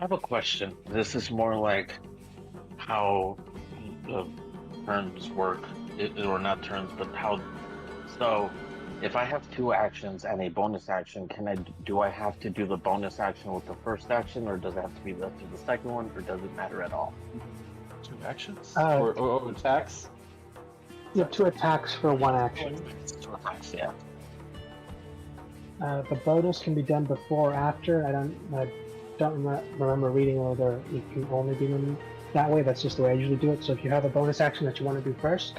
have a question. This is more like how the turns work, or not turns, but how. So, if I have two actions and a bonus action, do I have to do the bonus action with the first action, or does it have to be left to the second one, or does it matter at all? 2 actions? Uh, or attacks? You have 2 attacks for 1 action. 2 attacks, yeah. The bonus can be done before or after. I don't remember reading whether it can only be done that way. That's just the way I usually do it. So if you have a bonus action that you want to do first,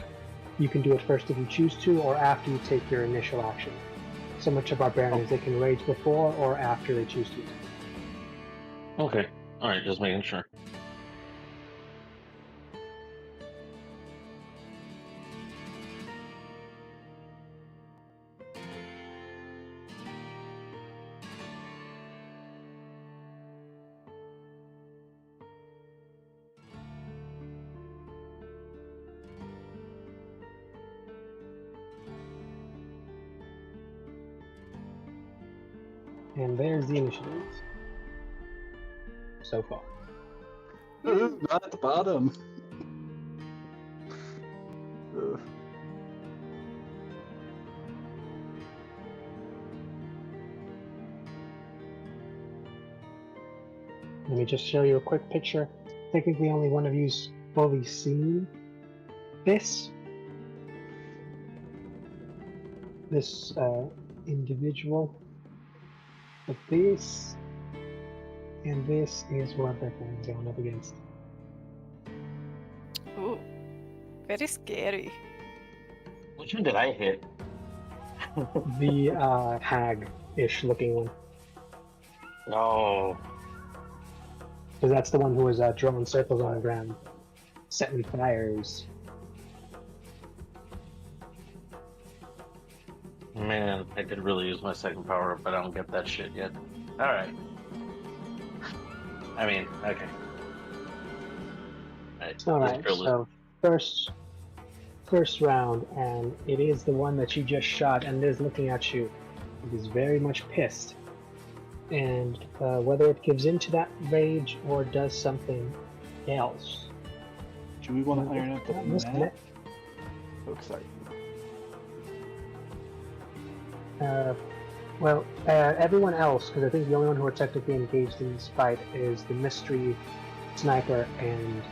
you can do it first if you choose to, or after you take your initial action. Similar to barbarians, they can rage before or after they choose to. Okay. Alright, just making sure. And there's the initiatives. So far. Not at the bottom. Ugh. Let me just show you a quick picture. Technically, only one of you's fully seen this. This individual. But this and this is what they're going up against. Ooh, very scary. Which one did I hit? The hag-ish looking one. Oh, Because that's the one who was drawing circles on the ground, setting fires. man, I could really use my second power up, but I don't get that shit yet. Alright. I mean, okay. Alright, so first round, and it is the one that you just shot, and it is looking at you. It is very much pissed. And whether it gives into that rage or does something else. Do we want to iron out the map? Oh, sorry. Well, everyone else, because I think the only one who are technically engaged in this fight is the mystery sniper and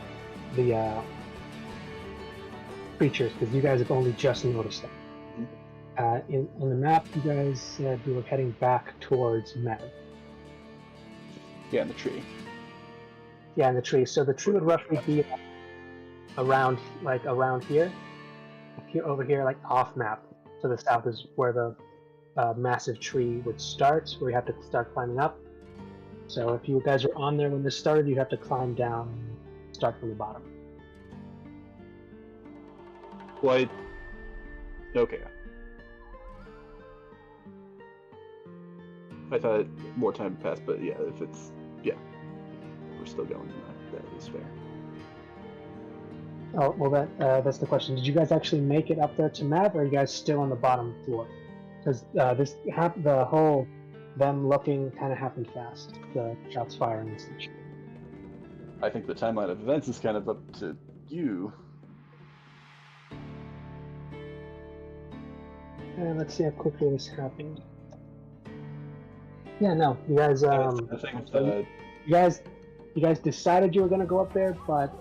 the creatures, because you guys have only just noticed them. On the map, you guys said we were heading back towards Mev. Yeah, in the tree. Yeah, in the tree. So the tree would roughly be around here, over here, like off map. To the south is where the massive tree would start, where you have to start climbing up. So if you guys were on there when this started, you'd have to climb down and start from the bottom. Well, okay. I thought more time passed, but yeah, if it's we're still going. That is fair. Oh, well, that's the question. Did you guys actually make it up there to Mav, or are you guys still on the bottom floor? Because the whole them looking kind of happened fast. The shots firing and such. I think the timeline of events is kind of up to you. Let's see how quickly this happened. Yeah, no, you guys. You guys decided you were going to go up there, but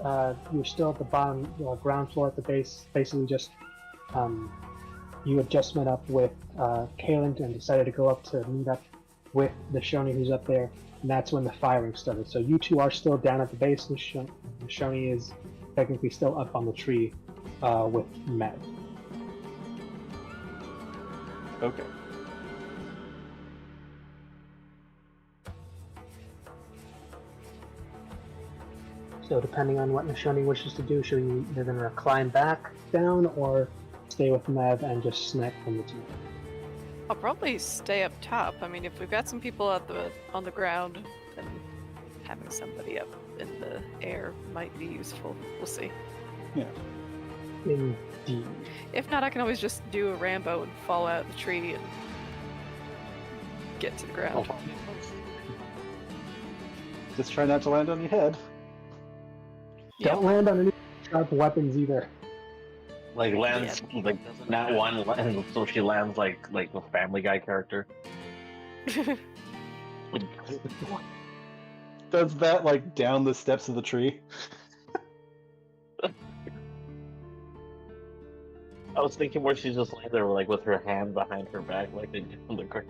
you were still at the bottom, ground floor at the base. Basically, just you had just met up with Kaelin and decided to go up to meet up with the Shoni who's up there, and that's when the firing started. So you two are still down at the base. The Shoni is technically still up on the tree with Matt. Okay. So depending on what Nishoni wishes to do, should we either gonna climb back down or stay with Mev and just snipe from the top? I'll probably stay up top. I mean, if we've got some people on the ground, then having somebody up in the air might be useful. We'll see. Yeah. Indeed. If not, I can always just do a Rambo and fall out of the tree and get to the ground. Just try not to land on your head. Don't land on any sharp weapons either. Like lands like not one, and so she lands like a Family Guy character. Does that like down the steps of the tree? I was thinking where she's just laying there, like with her hand behind her back, like they do on the ground.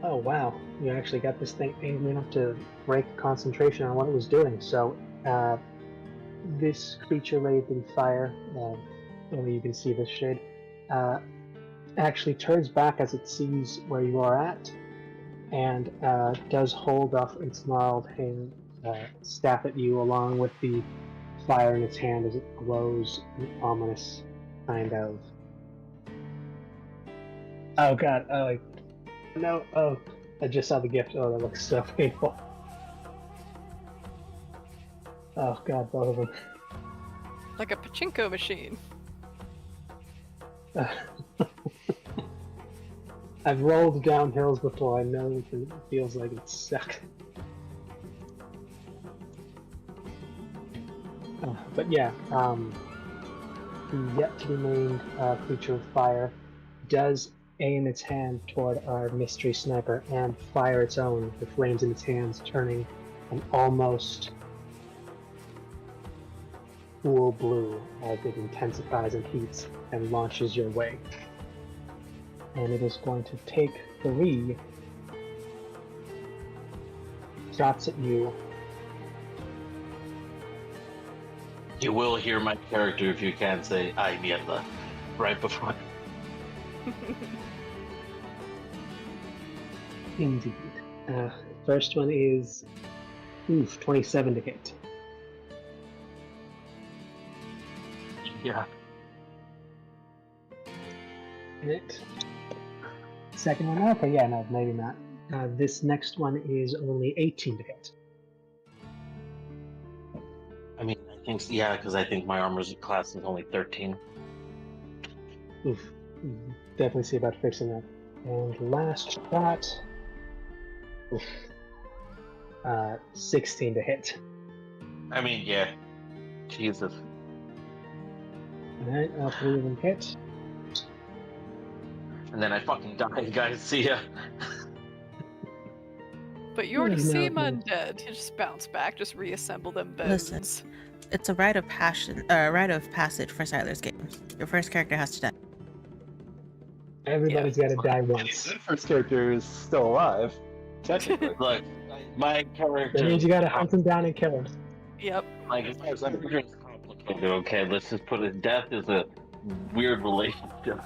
Oh wow, you actually got this thing angry enough to break concentration on what it was doing. So, this creature breathing fire, only you can see this shade, actually turns back as it sees where you are at, and does hold up its gnarled hand, staff at you, along with the fire in its hand as it glows an ominous kind of. Oh god! Oh. No, oh, I just saw the gift. Oh, that looks so painful. Oh god, both of them. Like a pachinko machine. I've rolled down hills before, I know it feels like it sucks. But yeah, the yet to be named creature of fire does aim its hand toward our mystery sniper and fire its own, the flames in its hands turning an almost cool blue as it intensifies and heats and launches your way. And it is going to take 3 shots at you. You will hear my character if you can say "ay mierda" right before. Indeed. First one is 27 to hit. Yeah. Hit. Second one, okay, yeah, no, maybe not. This next one is only 18 to hit. I mean, I think yeah, because I think my armor's class is only 13. Oof. Definitely see about fixing that. And last shot. Oof. 16 to hit. I mean, yeah. Jesus. Alright, all 3 of them hit. And then I fucking die, guys. See ya. But you already No, seem no. undead. You just bounce back, just reassemble them bones. Listen. It's a rite of passage for Siler's games. Your first character has to die. Everybody's got to die once. The first character is still alive, technically. Look, my character. That means you got to hunt him down and kill him. Yep. Like, it's complicated. Okay, let's just put it. Death is a weird relationship.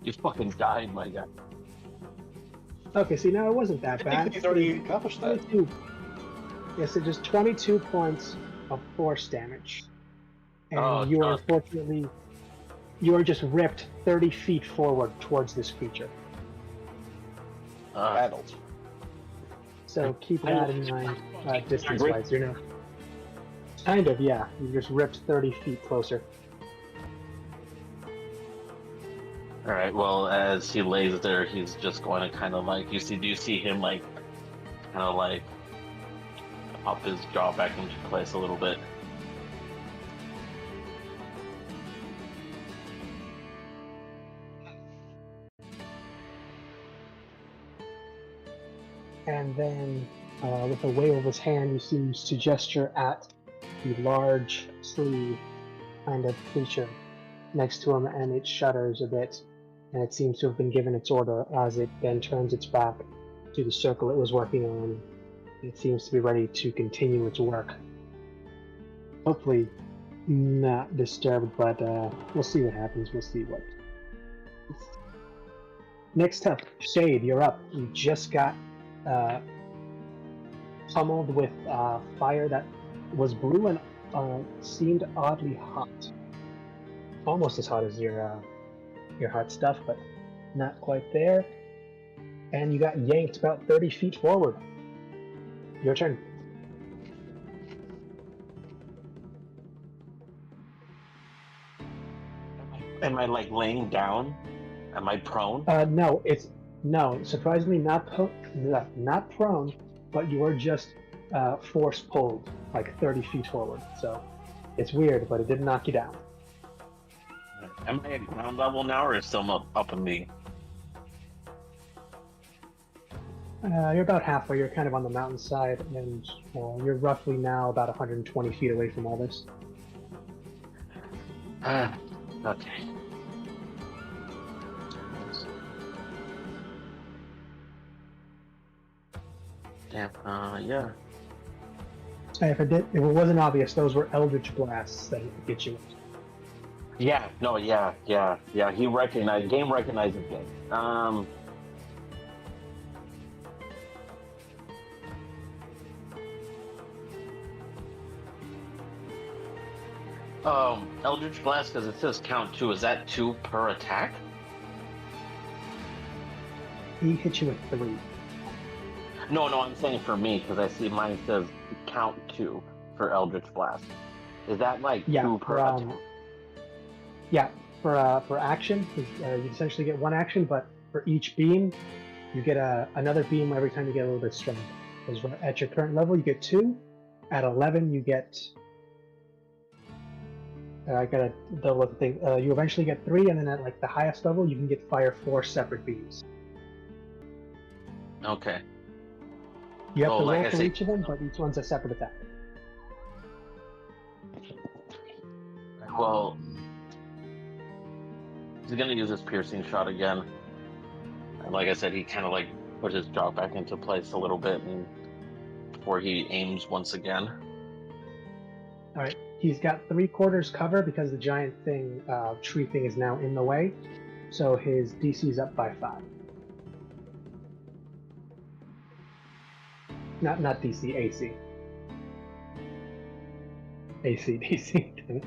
You fucking died, my guy. Okay, see, now it wasn't that I bad. think he's already accomplished that. 22. Yes, it just 22 points of force damage. And Oh, you are God. unfortunately, you are just ripped 30 feet forward towards this creature. Battled. So keep that in mind, distance-wise. You're not. Kind of, yeah. You just ripped 30 feet closer. All right. Well, as he lays there, he's just going to kind of like you see him like kind of like pop his jaw back into place a little bit. And then, with a wave of his hand, he seems to gesture at the large tree kind of creature next to him, and it shudders a bit, and it seems to have been given its order as it then turns its back to the circle it was working on. It seems to be ready to continue its work. Hopefully not disturbed, but we'll see what happens. We'll see what. Next up, Shade, you're up. You just got pummeled with fire that was blue and seemed oddly hot. Almost as hot as your hot stuff, but not quite there. And you got yanked about 30 feet forward. Your turn. Am I like laying down? Am I prone? No. Surprisingly, not prone, but you are just force pulled like 30 feet forward. So it's weird, but it didn't knock you down. Am I at ground level now, or is still up in the? You're about halfway. You're kind of on the mountainside, and you're roughly now about 120 feet away from all this. Okay. Damn. Yeah. If it wasn't obvious, those were Eldritch Blasts that hit get you. Yeah. No. Yeah. Game recognizes game. Eldritch Blast, because it says count 2. Is that 2 per attack? He hit you with 3. No, I'm saying for me, because I see mine says count 2 for Eldritch Blast. Is that like 2 per attack? Yeah, for action, you essentially get 1 action, but for each beam, you get another beam every time you get a little bit stronger. Because at your current level, you get 2. At 11, you get... I gotta double up the thing. You eventually get 3, and then at like the highest level, you can fire 4 separate beams. Okay. You have to roll like for each of them, but each one's a separate attack. Well, he's gonna use his piercing shot again. And like I said, he kind of like put his jaw back into place a little bit, and before he aims once again. All right. He's got 3/4 cover because the giant thing, tree thing, is now in the way. So his DC is up by 5. Not DC, AC. AC, DC.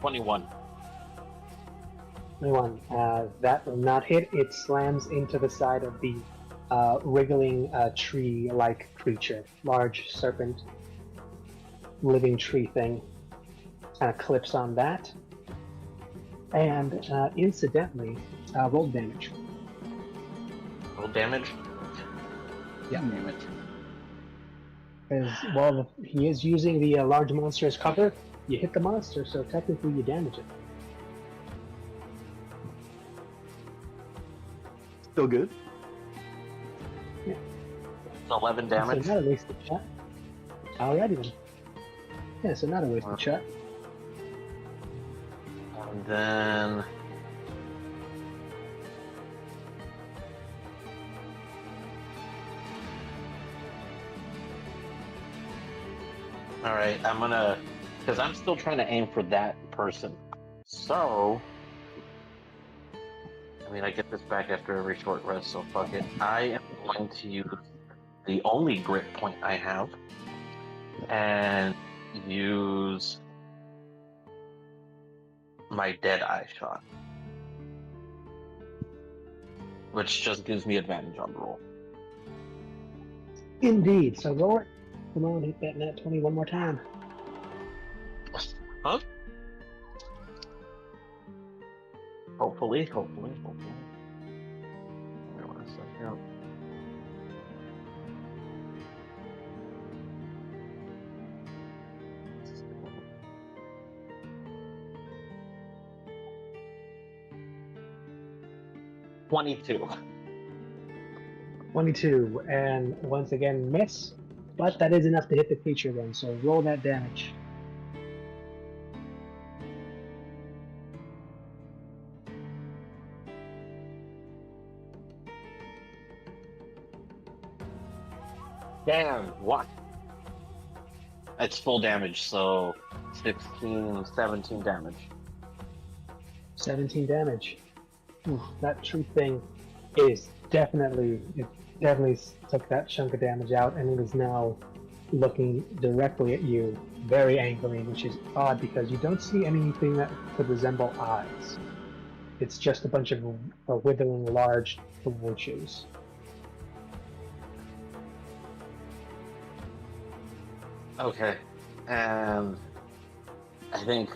21. 21. That will not hit. It slams into the side of the wriggling tree-like creature. Large serpent, living tree thing. Kind of clips on that. And incidentally, roll damage. Roll damage? Yeah. Damn it. Because while he is using the large monster as cover, you hit the monster, so technically you damage it. Still good? Yeah. 11 damage. So not a wasted shot. Alrighty then. Yeah, so not a wasted shot. And then... Alright, I'm gonna... Because I'm still trying to aim for that person. So... I mean, I get this back after every short rest, so fuck it. I am going to use the only grit point I have. And use... my Deadeye shot. Which just gives me advantage on the roll. Indeed. So roll it. Come on, hit that nat 20 one more time. Huh? Hopefully. Wait 1 second. $22. 22, and once again miss. but that is enough to hit the creature then, so roll that damage. Damn, what? It's full damage, so 16, 17 damage. 17 damage. Oof, that tree thing is definitely took that chunk of damage out, and it is now looking directly at you very angrily, which is odd because you don't see anything that could resemble eyes. It's just a bunch of withering large branches. Okay, and I think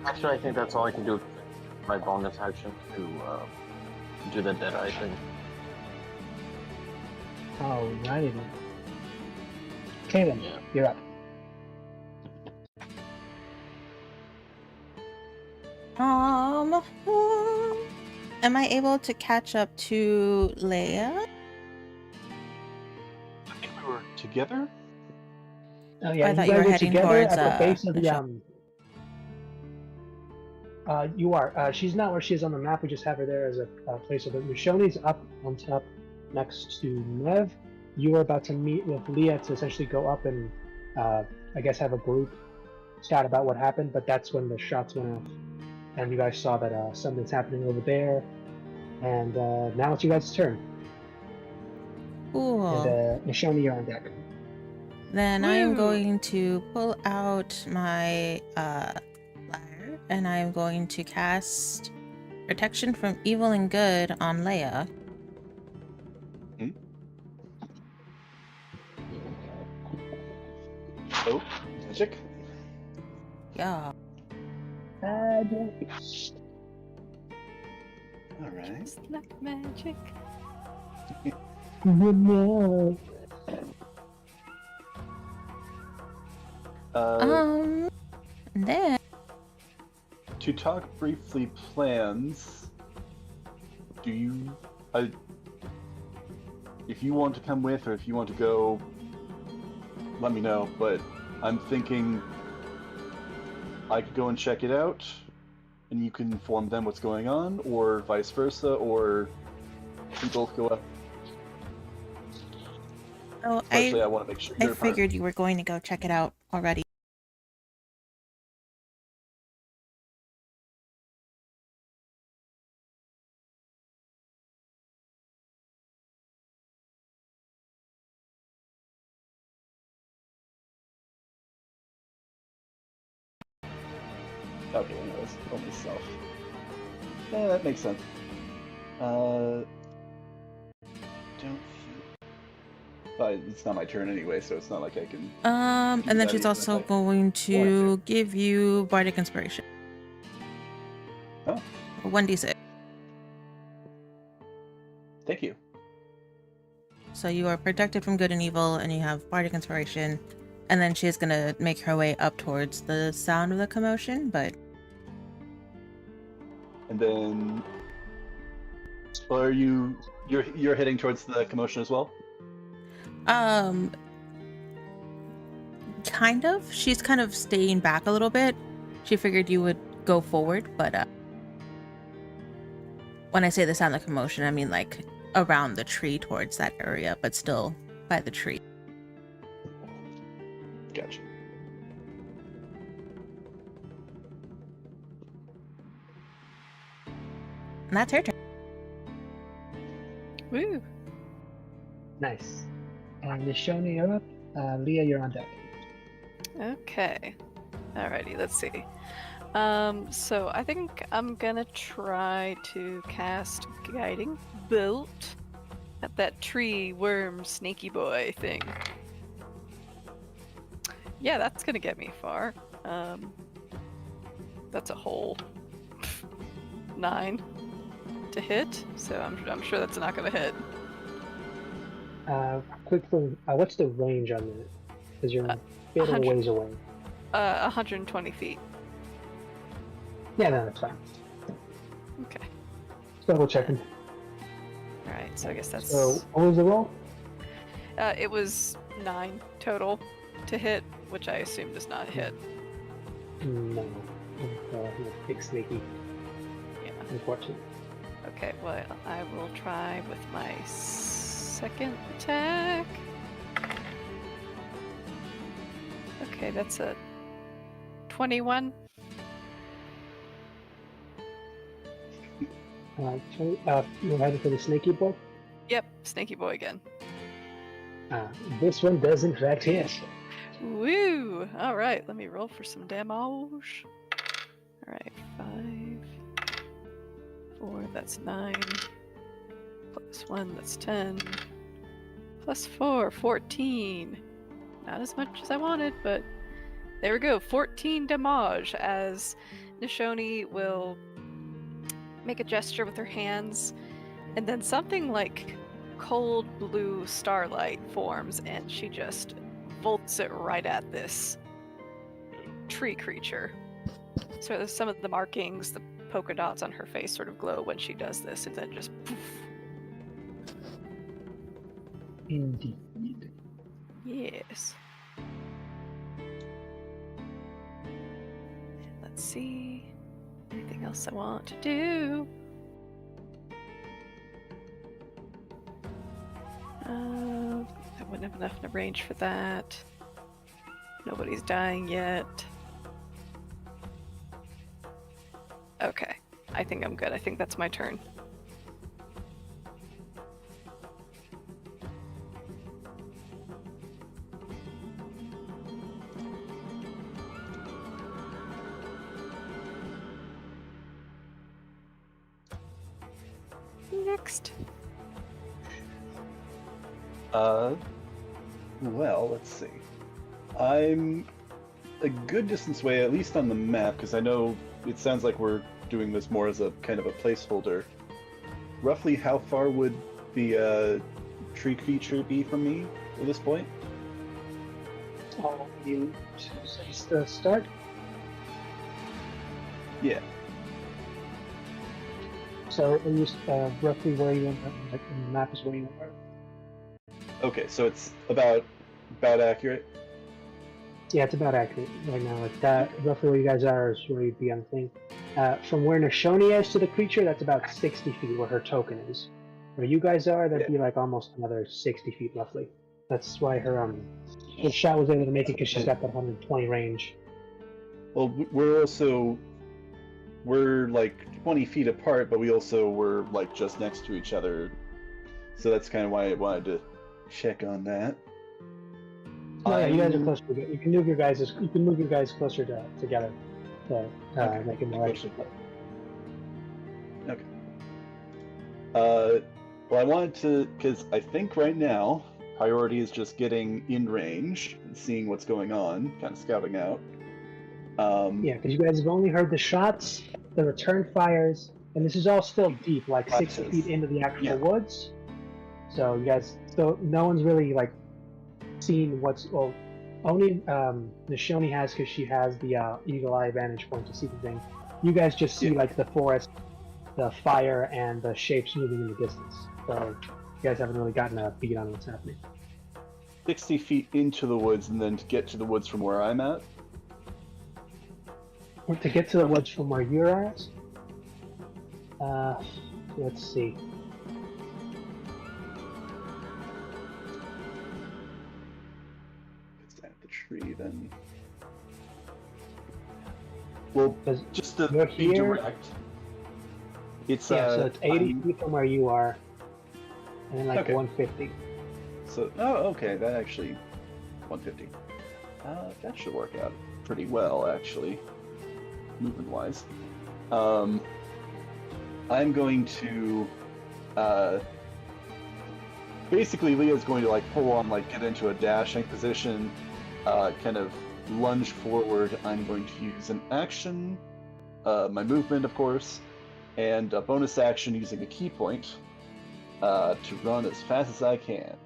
actually, I think that's all I can do. My bonus action to do the Deadeye thing. Alrighty then. Kaylin, Yeah. you're up. Am I able to catch up to Leia? I think we were together. Oh yeah, I thought you you were guys are heading together towards, at the base of the the ship. You are. She's not where she is on the map. We just have her there as a placeholder. Mishoni's up on top next to Nev. You are about to meet with Leah to essentially go up and, I guess, have a group chat about what happened, but that's when the shots went off. And you guys saw that something's happening over there. And now it's you guys' turn. Cool. And Mishoni, you're on deck. Then I'm Woo! going to pull out my lyre, and I'm going to cast Protection from Evil and Good on Leia. Oh, magic. Yeah. Magic. All right. Just like magic. No. And then To talk briefly plans, do you, if you want to come with or if you want to go, let me know, but I'm thinking I could go and check it out and you can inform them what's going on, or vice versa, or we both go up. oh, Especially I want to make sure I you're part. figured you were going to go check it out already. Okay, no, that's only self. Yeah, that makes sense. Don't think... But it's not my turn anyway, so it's not like I can... And then that she's even also if I going to wanted give you Bardic Inspiration. Oh, 1d6. thank you. So you are protected from good and evil, and you have Bardic Inspiration. And then she's gonna make her way up towards the sound of the commotion, but And then... Or are you're heading towards the commotion as well? kind of. She's kind of staying back a little bit. She figured you would go forward, but when I say the sound of commotion, I mean like around the tree towards that area, but still by the tree. Gotcha. And that's her turn. Woo! Nice. Nishoni, you're up. Leah, you're on deck. Okay. Alrighty, let's see. So I think I'm gonna try to cast Guiding Bolt at that tree worm snaky boy thing. Yeah, that's gonna get me far. That's a whole 9 to hit, so I'm sure that's not gonna hit. Quick thing, what's the range on that? Because you're a bit of a 100. ways away. 120 feet. Yeah, no, that's fine. Okay. Just double checking. All right. So I guess that's. So, what was the roll? It was 9 total to hit, which I assume does not hit. No. Big sneaky, Yeah. unfortunately. Okay. Well, I will try with my second attack. Okay, that's a 21. You're headed for the snaky boy? Yep, snaky boy again. This one does in fact hit. Woo! All right, let me roll for some damage. All right, 5, 4, that's 9. Plus 1, that's 10. Plus 4, 14. Not as much as I wanted, but there we go. 14 damage as Nishoni will make a gesture with her hands, and then something like cold blue starlight forms, and she just bolts it right at this tree creature. So there's some of the markings, the polka dots on her face sort of glow when she does this, and then just poof. Indeed. Yes. Let's see. Anything else I want to do? I wouldn't have enough in the range for that. Nobody's dying yet. Okay. I think I'm good. I think that's my turn. Next. Well, let's see. I'm a good distance away, at least on the map, because I know it sounds like we're doing this more as a kind of a placeholder. Roughly how far would the tree creature be from me at this point? You say start? Yeah. So, are you roughly where you are? Like, the map is where you are? Okay, so it's about accurate. Yeah, it's about accurate right now. Like that, roughly where you guys are is where you'd be on the thing. From where Nishoni is to the creature, that's about 60 feet where her token is. Where you guys are, that'd be like almost another 60 feet roughly. That's why her shot was able to make it, because she's got that 120 range. Well, we're like 20 feet apart, but we also were like just next to each other. So that's kind of why I wanted to check on that. Oh yeah, you guys are closer. You can move your guys. Closer together to make it more action. Okay. Well, I wanted to, because I think right now priority is just getting in range and seeing what's going on, kind of scouting out. Yeah, because you guys have only heard the shots, the return fires, and this is all still deep, like 60 feet into the actual woods. So you guys, no one's really like seen what's only Nishoni has, because she has the eagle eye vantage point to see the thing. You guys just see like the forest, the fire, and the shapes moving in the distance. So you guys haven't really gotten a beat on what's happening. 60 feet into the woods, and then to get to the woods from where I'm at. To get to the woods from where you're at, let's see. It's at the tree then. Well, just to be direct, it's so it's 80 feet from where you are, and then like 150. So okay, that actually 150. That should work out pretty well actually. Movement wise, I'm going to basically Leah's going to like full on like get into a dashing position, kind of lunge forward. I'm going to use an action, my movement of course, and a bonus action using a key point to run as fast as I can.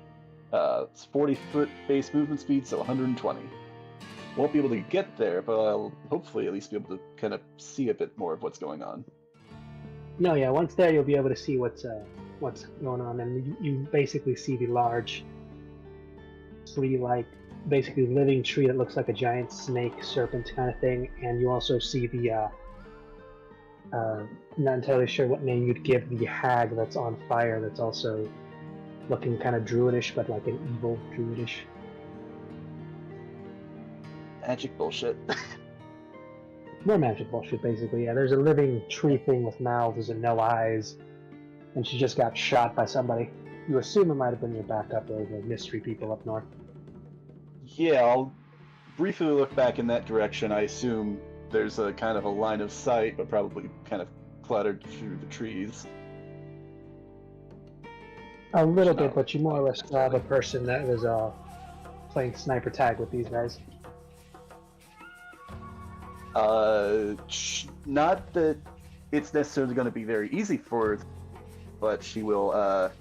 It's 40-foot base movement speed, so 120. Won't be able to get there, but I'll hopefully at least be able to kind of see a bit more of what's going on. No, yeah. Once there, you'll be able to see what's going on, and you basically see the large tree-like, basically living tree that looks like a giant snake serpent kind of thing, and you also see the not entirely sure what name you'd give the hag that's on fire. That's also looking kind of druidish, but like an evil druidish. Magic bullshit. More magic bullshit, basically. Yeah, there's a living tree thing with mouths and no eyes, and she just got shot by somebody. You assume it might have been your backup or the mystery people up north. Yeah, I'll briefly look back in that direction. I assume there's a kind of a line of sight, but probably kind of cluttered through the trees. A little bit, but you more or less saw the person that was playing sniper tag with these guys. Not that it's necessarily going to be very easy for her, but she will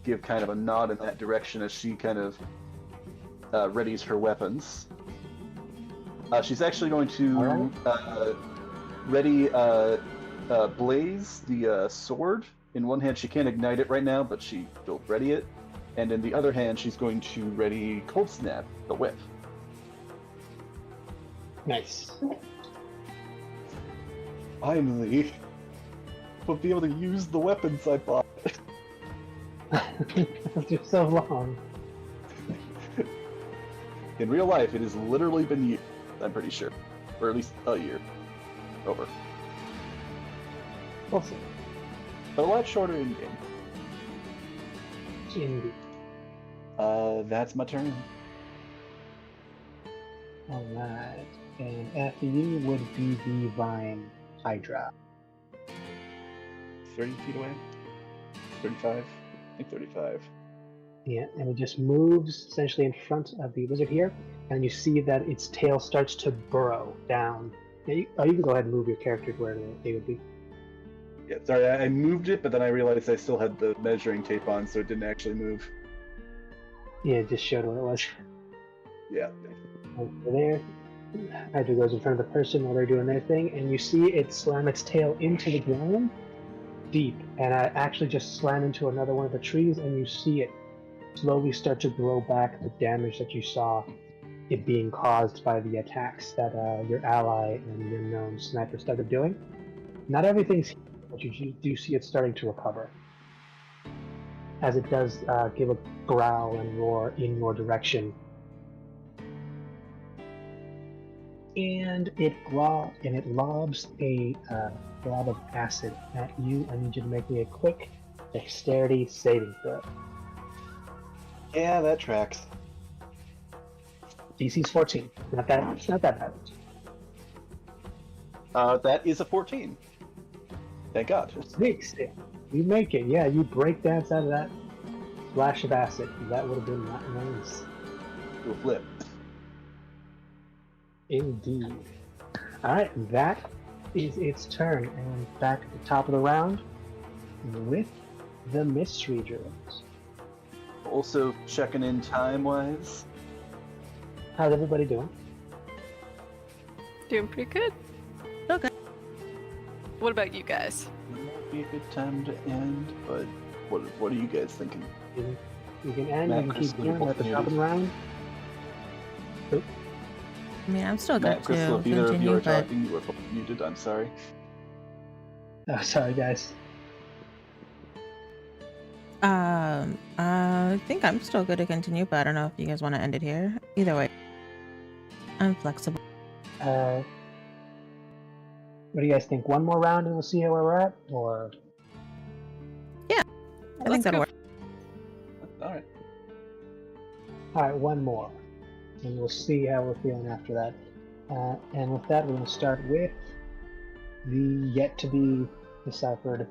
give kind of a nod in that direction as she kind of readies her weapons. She's actually going to ready Blaze, the sword. In one hand, she can't ignite it right now, but she will ready it. And in the other hand, she's going to ready Cold Snap, the whip. Nice. Finally, we'll be able to use the weapons I bought. After so long. In real life, it has literally been years, I'm pretty sure. Or at least a year. Over. We'll see. But a lot shorter in game. Indeed. That's my turn. Alright. And after you would be the Vine Hydra. 30 feet away? 35? I think 35. Yeah, and it just moves essentially in front of the wizard here, and you see that its tail starts to burrow down. Yeah, you can go ahead and move your character to where they would be. Yeah, sorry, I moved it, but then I realized I still had the measuring tape on, so it didn't actually move. Yeah, it just showed what it was. Yeah. Over there, Hydra goes in front of the person while they're doing their thing, and you see it slam its tail into the ground deep, and I actually just slam into another one of the trees, and you see it slowly start to grow back the damage that you saw it being caused by the attacks that your ally and your known sniper started doing. Not everything's here, but you do see it starting to recover. As it does give a growl and roar in your direction. And it lobs a blob of acid at you. I need you to make me a quick dexterity saving throw. Yeah, that tracks. DC's 14. Not that bad. That is a 14. Thank God. Six. You make it. Yeah, you break dance out of that splash of acid. That would have been not nice. Do a flip. Indeed. Alright, that is its turn. And back at the top of the round with the mystery drills. Also checking in time-wise. How's everybody doing? Doing pretty good. Okay. What about you guys? It might be a good time to end, but what are you guys thinking? You can end, Matt, you can Chris, keep going at the top of the round. Oop. I mean, I'm still good Matt, Crystal, to if either of you continue, are but talking, you are both muted, I'm sorry. Oh, sorry, guys. I think I'm still good to continue, but I don't know if you guys want to end it here. Either way, I'm flexible. What do you guys think? One more round and we'll see where we're at? Or I think that'll work. Alright. Alright, one more. And we'll see how we're feeling after that. And with that, we're going to start with the yet to be deciphered.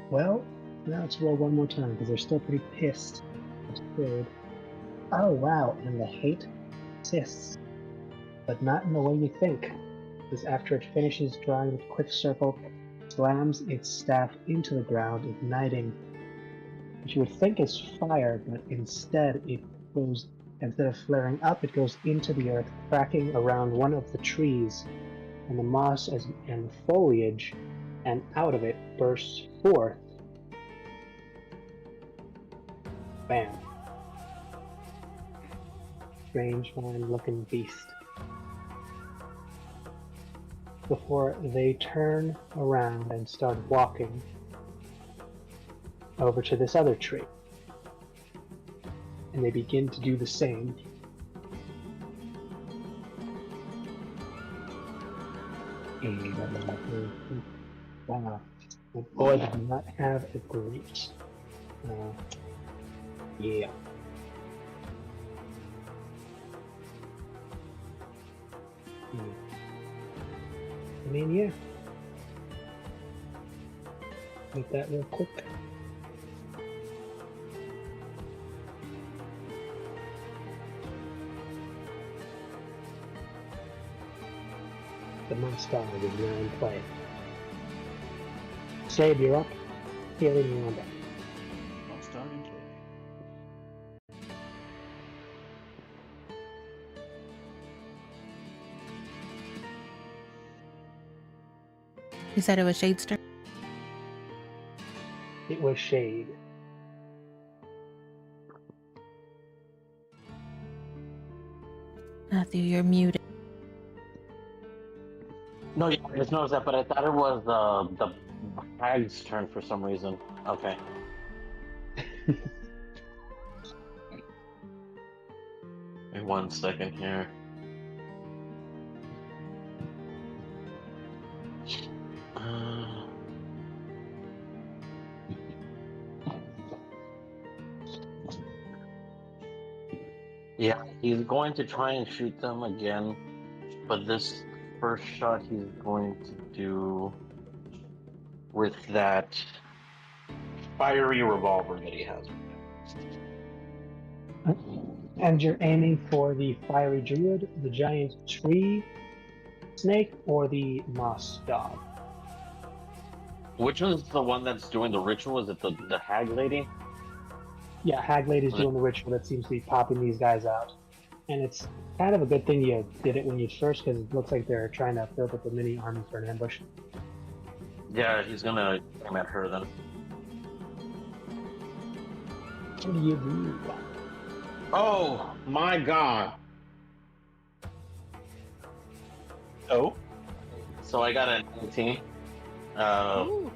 Well, now let's roll one more time because they're still pretty pissed. That's good. Oh wow, and the hate persists. But not in the way you think. Because after it finishes drawing the quick circle, slams its staff into the ground, igniting what you would think is fire, but instead it goes Instead of flaring up, it goes into the earth, cracking around one of the trees, and the moss and the foliage, and out of it bursts forth. Bam. Strange, fine-looking beast. Before they turn around and start walking over to this other tree. And they begin to do the same. Wow. The boy did not have a great. Yeah. I mean, yeah. Make that real quick. The monster is now in play. Save, you're up. Healing, you're on deck. Monster in play. You said it was Shadester? It was Shade. Matthew, you're muted. No, yeah, I just noticed that, but I thought it was the hag's turn for some reason. Okay. Wait 1 second here. Yeah, he's going to try and shoot them again, but this first shot he's going to do with that fiery revolver that he has. And you're aiming for the fiery druid, the giant tree snake, or the moss dog? Which one's the one that's doing the ritual? Is it the hag lady? Yeah, Hag Lady's doing the ritual that seems to be popping these guys out. And it's kind of a good thing you did it when you first, because it looks like they're trying to build up a mini army for an ambush. Yeah, he's gonna aim at her then. What do you do? Oh my god! Oh? So I got a 19. Ooh.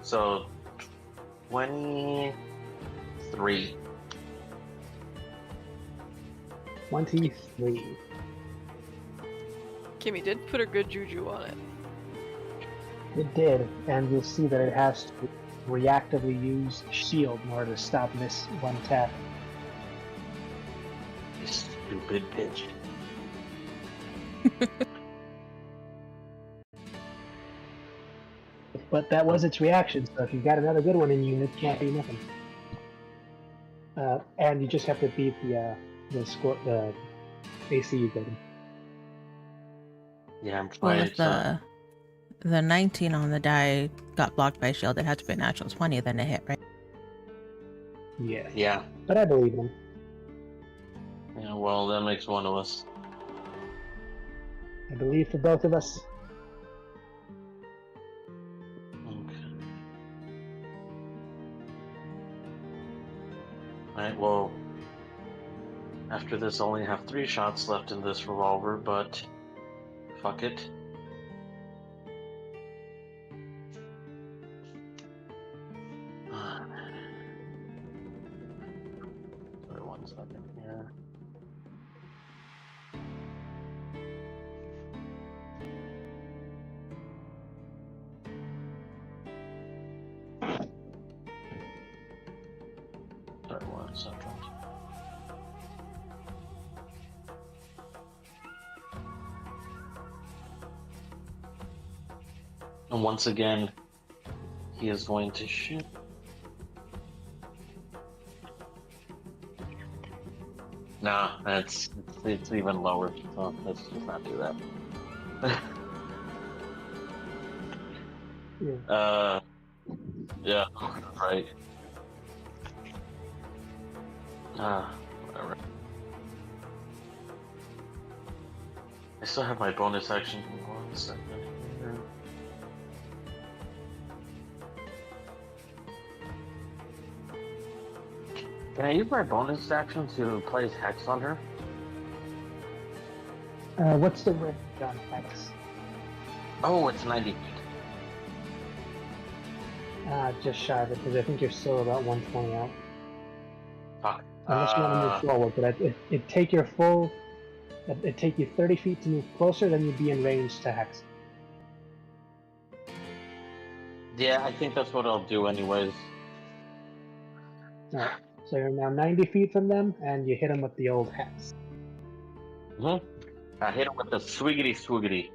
So 23. 23. Kimmy did put a good juju on it. It did, and you'll see that it has to reactively use shield in order to stop this one attack. You stupid bitch. But that was its reaction, so if you've got another good one in you, it can't be nothing. And you just have to beat the AC you got. Yeah, I'm Well, trying if the 19 on the die got blocked by shield, it had to be a natural 20 then to hit, right? Yeah. Yeah. But I believe him. Yeah, well, that makes one of us. I believe for both of us. Okay. Alright, well, after this, I only have 3 shots left in this revolver, but fuck it. Sorry, 1 second here. Sorry, 1 second. And once again, he is going to shoot. Nah, it's even lower, so let's just not do that. Yeah. Yeah, right. Whatever. I still have my bonus action. 1 second here. Can I use my bonus action to place Hex on her? What's the range on Hex? Oh, it's 90 feet. Just shy of it, because I think you're still about 120 out. Fuck. Unless you want to move forward, but it'd take your full... It'd take you 30 feet to move closer, then you'd be in range to Hex. Yeah, I think that's what I'll do anyways. Alright, so you're now 90 feet from them, and you hit them with the old Hex. I hit him with the swiggity swiggity.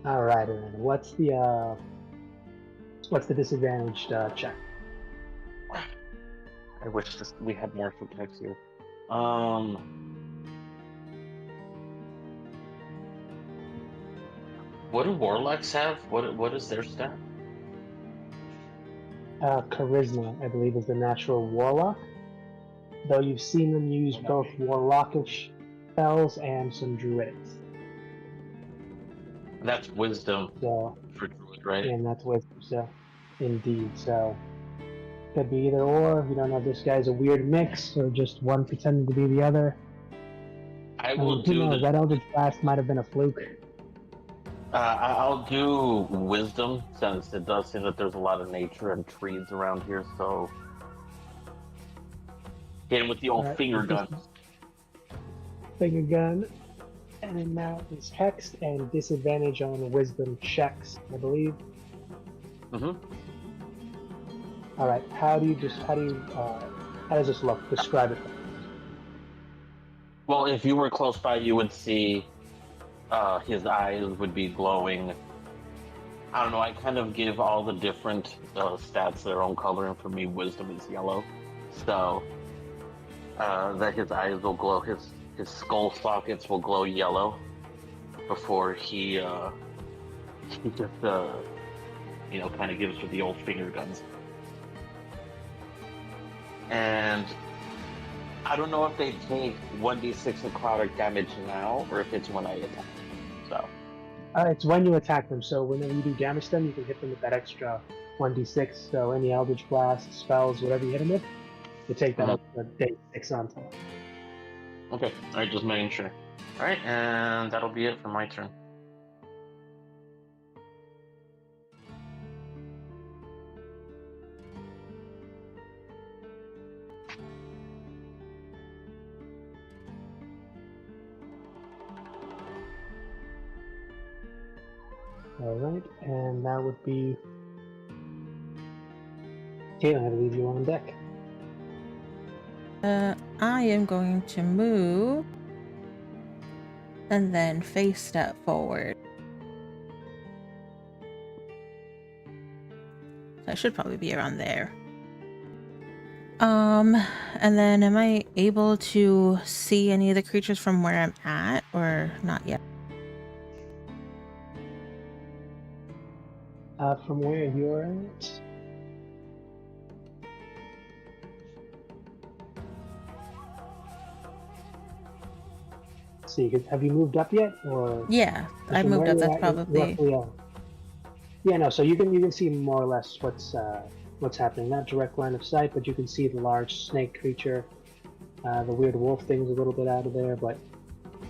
Alright, and what's the disadvantaged check? I wish we had more for text here. What do warlocks have? What is their stat? Charisma, I believe, is the natural warlock. Though you've seen them use both warlockish spells and some druidics. That's wisdom So, for druid, right? and that's wisdom, so indeed. So could be either or. You don't know if this guy's a weird mix or just one pretending to be the other. I I will mean, who do knows? the. That Eldritch Blast might have been a fluke. I'll do wisdom since it does seem that there's a lot of nature and trees around here. So hit him with the old Alright, finger gun. Finger gun. And now is hexed and disadvantage on wisdom checks, I believe. Alright, how does this look? Describe it. Well, if you were close by, you would see his eyes would be glowing. I don't know, I kind of give all the different stats their own color, and for me, wisdom is yellow. So, that his eyes will glow, his skull sockets will glow yellow before he just, kind of gives her the old finger guns. And I don't know if they take 1d6 necrotic damage now, or if it's when I attack. So. It's when you attack them, so whenever you do damage them, you can hit them with that extra 1d6, so any Eldritch Blast, spells, whatever you hit them with, you take that extra d6 on top. Okay, alright, just making sure. Alright, and that'll be it for my turn. Alright, and that would be... Caitlin, I believe you on deck. I am going to move and then face step forward. So I should probably be around there. And then am I able to see any of the creatures from where I'm at, or not yet? From where you're at... Let's see, have you moved up yet, or...? Yeah, I moved up. That's probably... Roughly, yeah, no, so you can see more or less what's happening. Not direct line of sight, but you can see the large snake creature. The weird wolf thing's a little bit out of there, but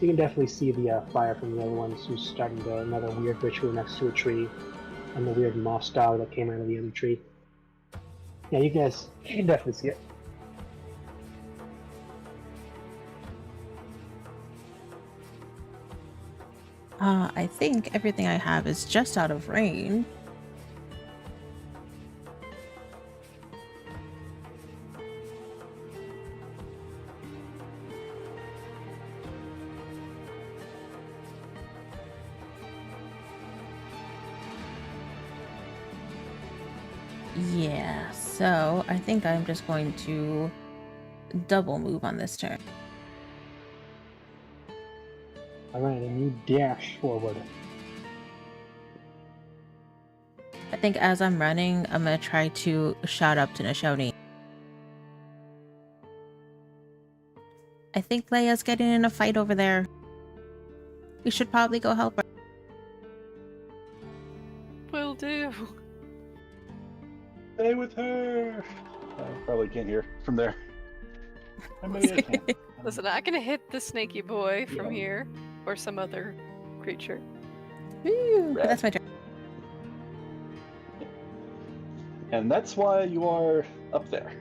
you can definitely see the fire from the other ones who's starting to another weird ritual next to a tree, and the weird moss dog that came out of the other tree. Yeah, you can definitely see it. I think everything I have is just out of range. Yeah, so I think I'm just going to double move on this turn. Alright, and you dash forward. I think as I'm running, I'm going to try to shout up to Nashoni. I think Leia's getting in a fight over there. We should probably go help her. Will do. Stay with her. I probably can't hear from there. Maybe I can. Listen, I can hit the snaky boy from Yeah. here, or some other creature. Woo, Rad. that's my turn. And that's why you are up there.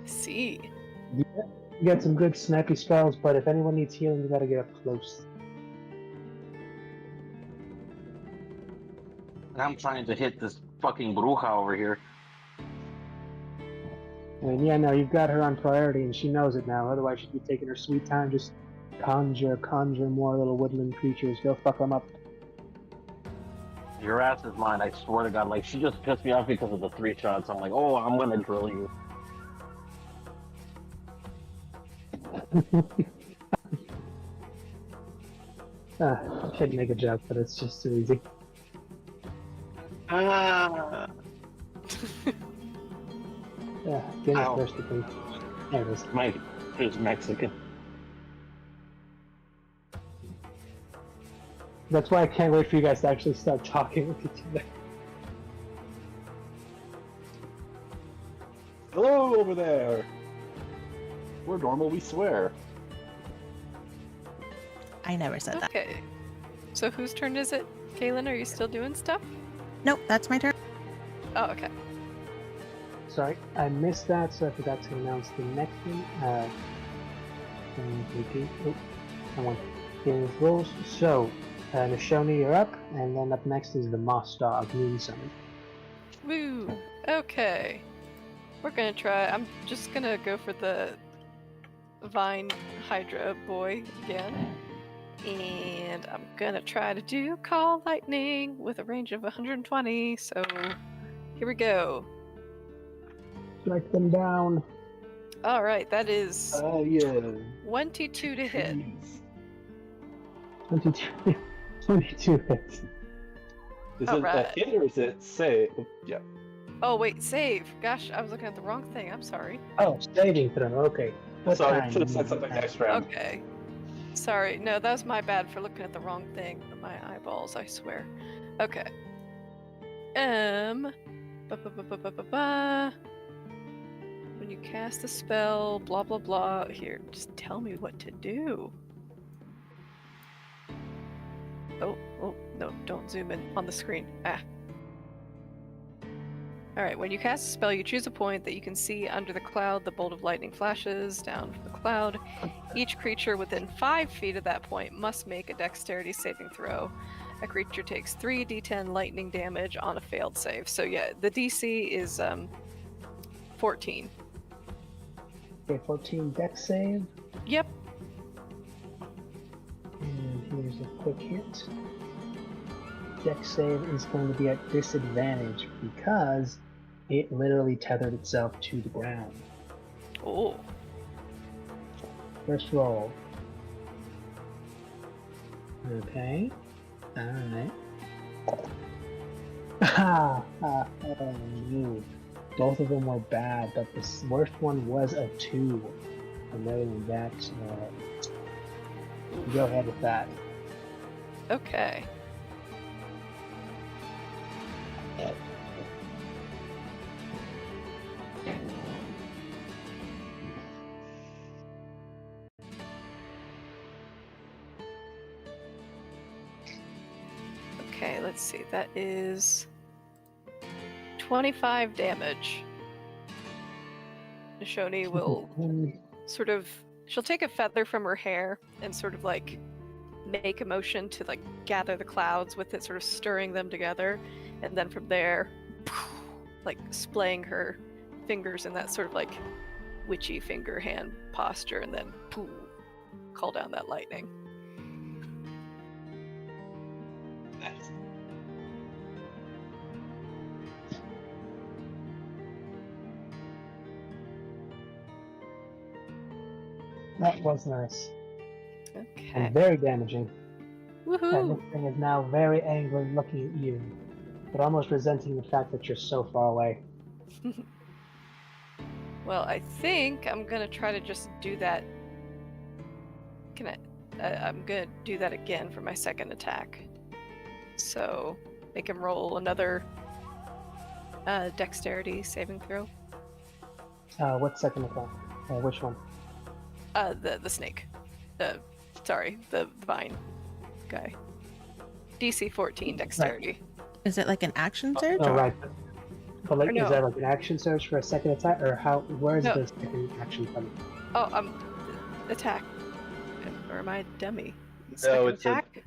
See. You get some good snappy spells, but if anyone needs healing, you gotta get up close. And I'm trying to hit this fucking bruja over here. I mean, yeah, no, you've got her on priority, and she knows it now. Otherwise, she'd be taking her sweet time. Just conjure more little woodland creatures. Go fuck them up. Your ass is mine, I swear to God. Like, she just pissed me off because of the 3 shots. I'm like, oh, I'm gonna drill you. I should make a joke, but it's just too easy. Ah. Yeah, get it Ow. first, I think. There it is. My is Mexican. That's why I can't wait for you guys to actually start talking with each other. Hello over there. We're normal, we swear. I never said that. Okay. So whose turn is it? Kaylin, are you still doing stuff? Nope, that's my turn. Oh, okay. Sorry, I missed that, so I forgot to announce the next one. Repeat. Oh, I want games rules. So, Nishoni, you're up, and then up next is the Moss Dog Moon Summon. Woo. Okay. We're gonna try. I'm just gonna go for the Vine Hydra boy again. And I'm gonna try to do Call Lightning with a range of 120. So, here we go. Strike them down. Alright, that is Yeah. 22 to hit. Jeez. 22, 22 hits. Is it Alright. a hit or is it say? Yeah. Oh, wait, save. Gosh, I was looking at the wrong thing. I'm sorry. Oh, saving throw. Okay. What Sorry, I kind? should have said something next round. Okay. Sorry. No, that was my bad for looking at the wrong thing. My eyeballs, I swear. Okay. Ba-ba-ba-ba-ba-ba. When you cast a spell, blah blah blah. Here, just tell me what to do. Oh, no, don't zoom in on the screen. Ah. Alright, when you cast a spell, you choose a point that you can see under the cloud. The bolt of lightning flashes down from the cloud. Each creature within 5 feet of that point must make a dexterity saving throw. A creature takes 3d10 lightning damage on a failed save. So yeah, the DC is 14. Okay, 14 dex save. Yep. And here's a quick hint. Dex save is going to be at disadvantage because it literally tethered itself to the ground. Oh. First roll. Okay. Alright. Oh, no. Both of them were bad, but the worst one was a 2. And other than that, go ahead with that. Okay. Okay, let's see. That is 25 damage. Nishoni will sort of... She'll take a feather from her hair and sort of like make a motion to like gather the clouds with it, sort of stirring them together. And then from there, like splaying her fingers in that sort of like witchy finger hand posture, and then call down that lightning. Nice. That was nice. Okay. And very damaging. And Woohoo! this thing is now very angry looking at you, but almost resenting the fact that you're so far away. Well, I think I'm gonna try to just do that. I'm gonna do that again for my second attack. So make him roll another dexterity saving throw. What second attack? Which one? The snake. Sorry, the vine guy. DC 14 dexterity. Is it like an action surge? Oh, or- right. But like, Or no. is that like an action surge for a second attack, or how? Where is No. the second action coming? Oh, attack. Or am I a dummy? No, Second it's an attack?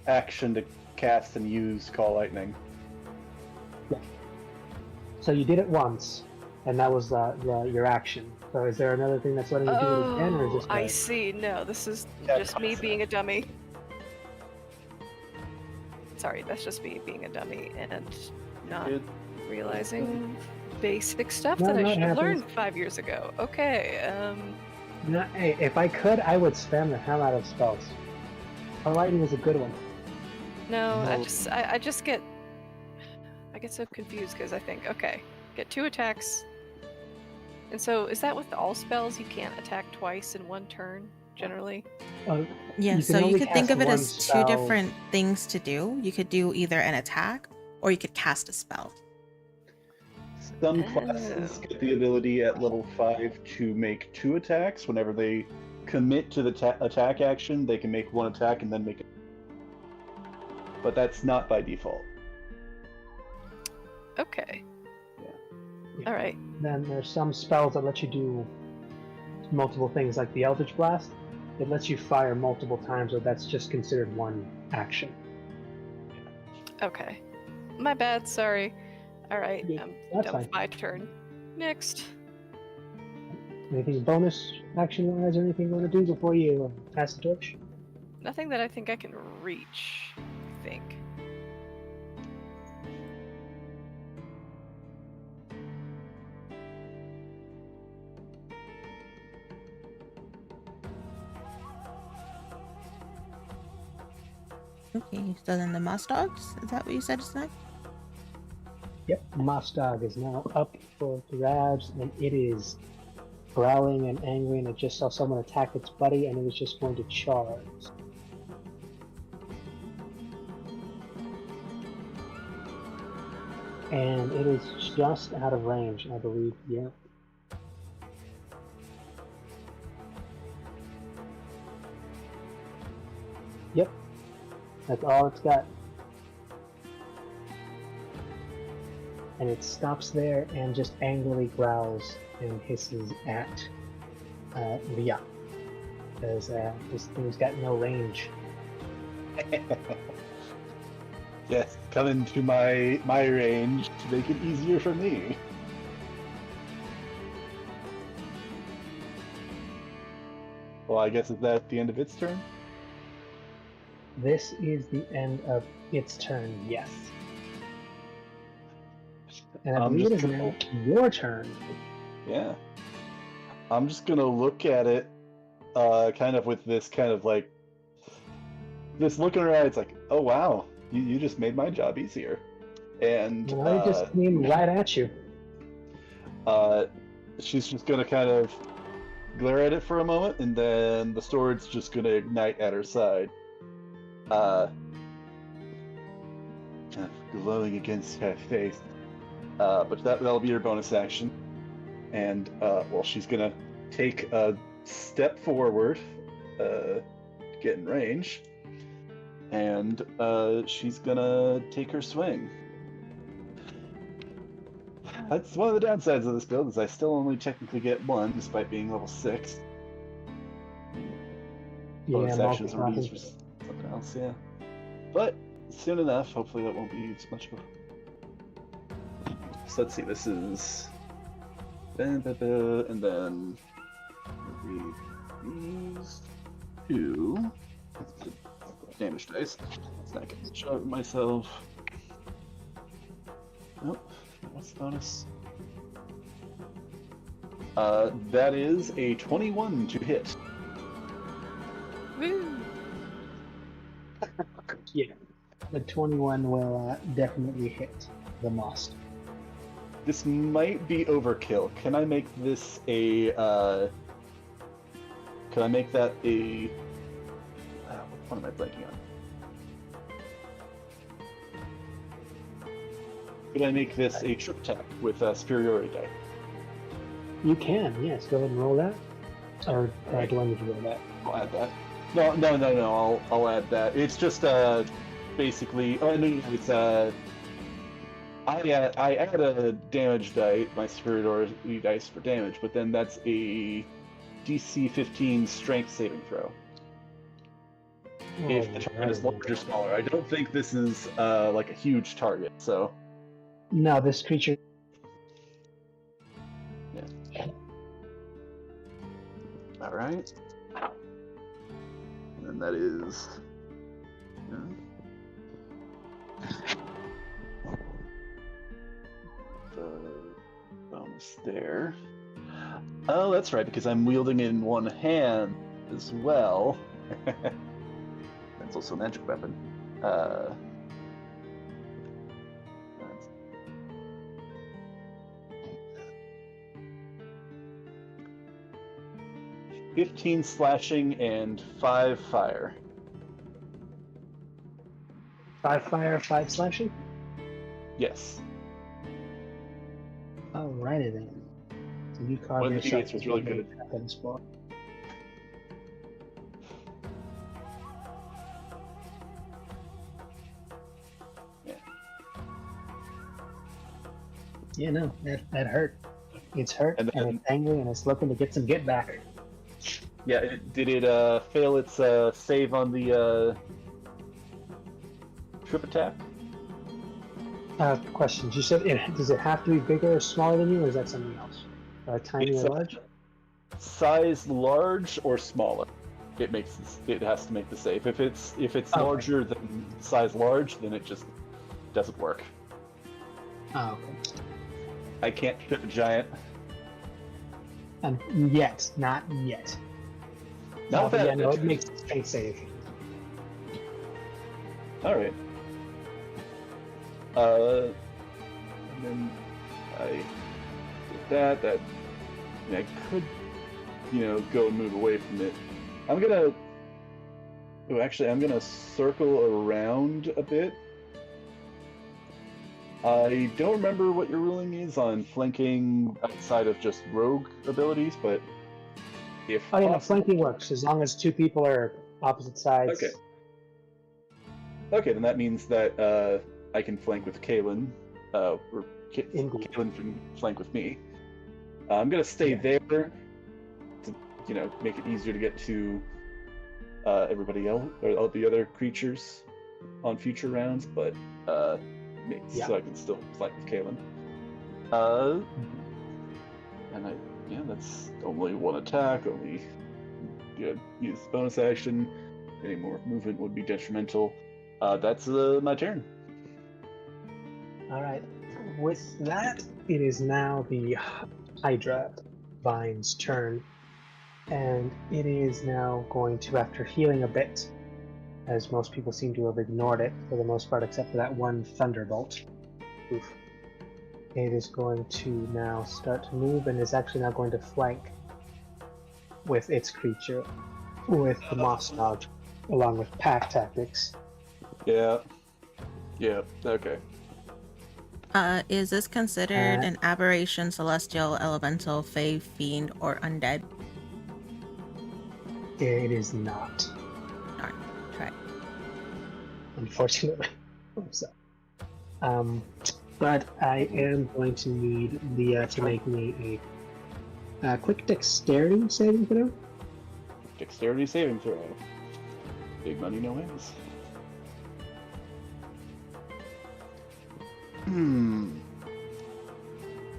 action to cast and use Call Lightning. So you did it once, and that was your action. So is there another thing that's letting you do it again, or is this? I see. No, this is Yeah, just me concept. being a dummy. Sorry, that's just me being a dummy and not Good. realizing basic stuff No, that no, I it should have happens. learned 5 years ago. Okay, No, hey, if I could, I would spam the hell out of spells. Lightning is a good one. no, I No. just get so confused because I think, okay, get 2 attacks. And so, is that with all spells? You can't attack twice in one turn, generally? Yeah, You so can you only could think of cast it one as spell. 2 different things to do. You could do either an attack or you could cast a spell. Some classes Oh. get the ability at level 5 to make 2 attacks. Whenever they commit to the attack action, they can make 1 attack and then make it. But that's not by default. Okay. Yeah. All right. Then there's some spells that let you do multiple things, like the Eldritch Blast. It lets you fire multiple times, or that's just considered one action. Okay. My bad, sorry. Alright, Yeah, I'm that's done with fine. my turn. Next. Anything bonus action-wise, or anything you want to do before you pass the torch? Nothing that I think I can reach, I think. Okay, so then the moss dogs? Is that what you said is next? Yep, Moss Dog is now up for grabs, and it is growling and angry, and it just saw someone attack its buddy, and it was just going to charge. And it is just out of range, I believe. Yeah. Yep. That's all it's got. And it stops there and just angrily growls and hisses at Leah. Because this thing's got no range. Yes, come into my range to make it easier for me. Well, I guess is that the end of its turn? This is the end of its turn, yes. And I I'm believe it just is now your turn. Yeah. I'm just gonna look at it, kind of with this kind of like this look in her eye. It's like, oh wow, you just made my job easier. And And I just came right at you. she's just gonna kind of glare at it for a moment, and then the sword's just gonna ignite at her side. Glowing against her face. But that'll be her bonus action. And well, she's gonna take a step forward, get in range, and she's gonna take her swing. That's one of the downsides of this build, is I still only technically get 1, despite being level 6. Bonus actions are used for something else, yeah. But soon enough, hopefully that won't be used much more. So let's see, this is... And then... These 2... Damage dice. It's not going to show it myself. Nope. What's the bonus? That is a 21 to hit. Woo! Yeah. The 21 will definitely hit the most. This might be overkill. Can I make this a? Can I make that a? What am I blanking on? Could I make this a trip attack with superiority die? You can, yes. Go ahead and roll that. Or Right. do I need to roll that? I'll add that. No. I'll add that. It's just basically. Oh no, it's I add a damage die, my superiority dice for damage, but then that's a DC 15 strength saving throw. If the target is large or smaller. I don't think this is like a huge target, so. No, this creature. Yeah. Alright. And then that is. The bonus there. Oh, that's right, because I'm wielding it in one hand as well. That's also a magic weapon. That's 15 slashing and 5 fire. 5 fire, 5 slashing? Yes. Alrighty then. So you carve One of the yourself idiots was really good. weapon spot. Yeah. Yeah, no, that hurt. It's hurt And and, then- it's angry and it's looking to get some get back. Yeah, did it fail its save on the trip attack? Questions. You said does it have to be bigger or smaller than you, or is that something else? Tiny It's or large? Size large or smaller. It has to make the save. If it's Okay. larger than size large, then it just doesn't work. Oh, okay. I can't trip a giant. Yet, not yet. Not but that yeah, no, it adventurous. makes a strength save. All right. And then I did that. That I could, go and move away from it. I'm gonna. Oh, actually, I'm gonna circle around a bit. I don't remember what your ruling is on flanking outside of just rogue abilities, but if Oh yeah, no, possible- flanking works as long as 2 people are opposite sides. Okay. Okay, then that means that I can flank with Kaelin, or Indeed. Kaelin can flank with me. I'm gonna stay Yeah. there to, make it easier to get to everybody else or all the other creatures on future rounds, but Yeah. so I can still flank with Kaelin. And that's only one attack. Only use bonus action. Any more movement would be detrimental. That's my turn. Alright. With that, it is now the Hydra Vine's turn. And it is now going to, after healing a bit, as most people seem to have ignored it for the most part, except for that one Thunderbolt. Oof. It is going to now start to move and is actually now going to flank with its creature, with the Moss Dog, along with pack tactics. Yeah. Okay. Is this considered Uh, an aberration, celestial, elemental, fey, fiend, or undead? It is not, Darn. Try. unfortunately. So, but I am going to need Leah to make me a quick dexterity saving throw. Dexterity saving throw. Big money, no hands.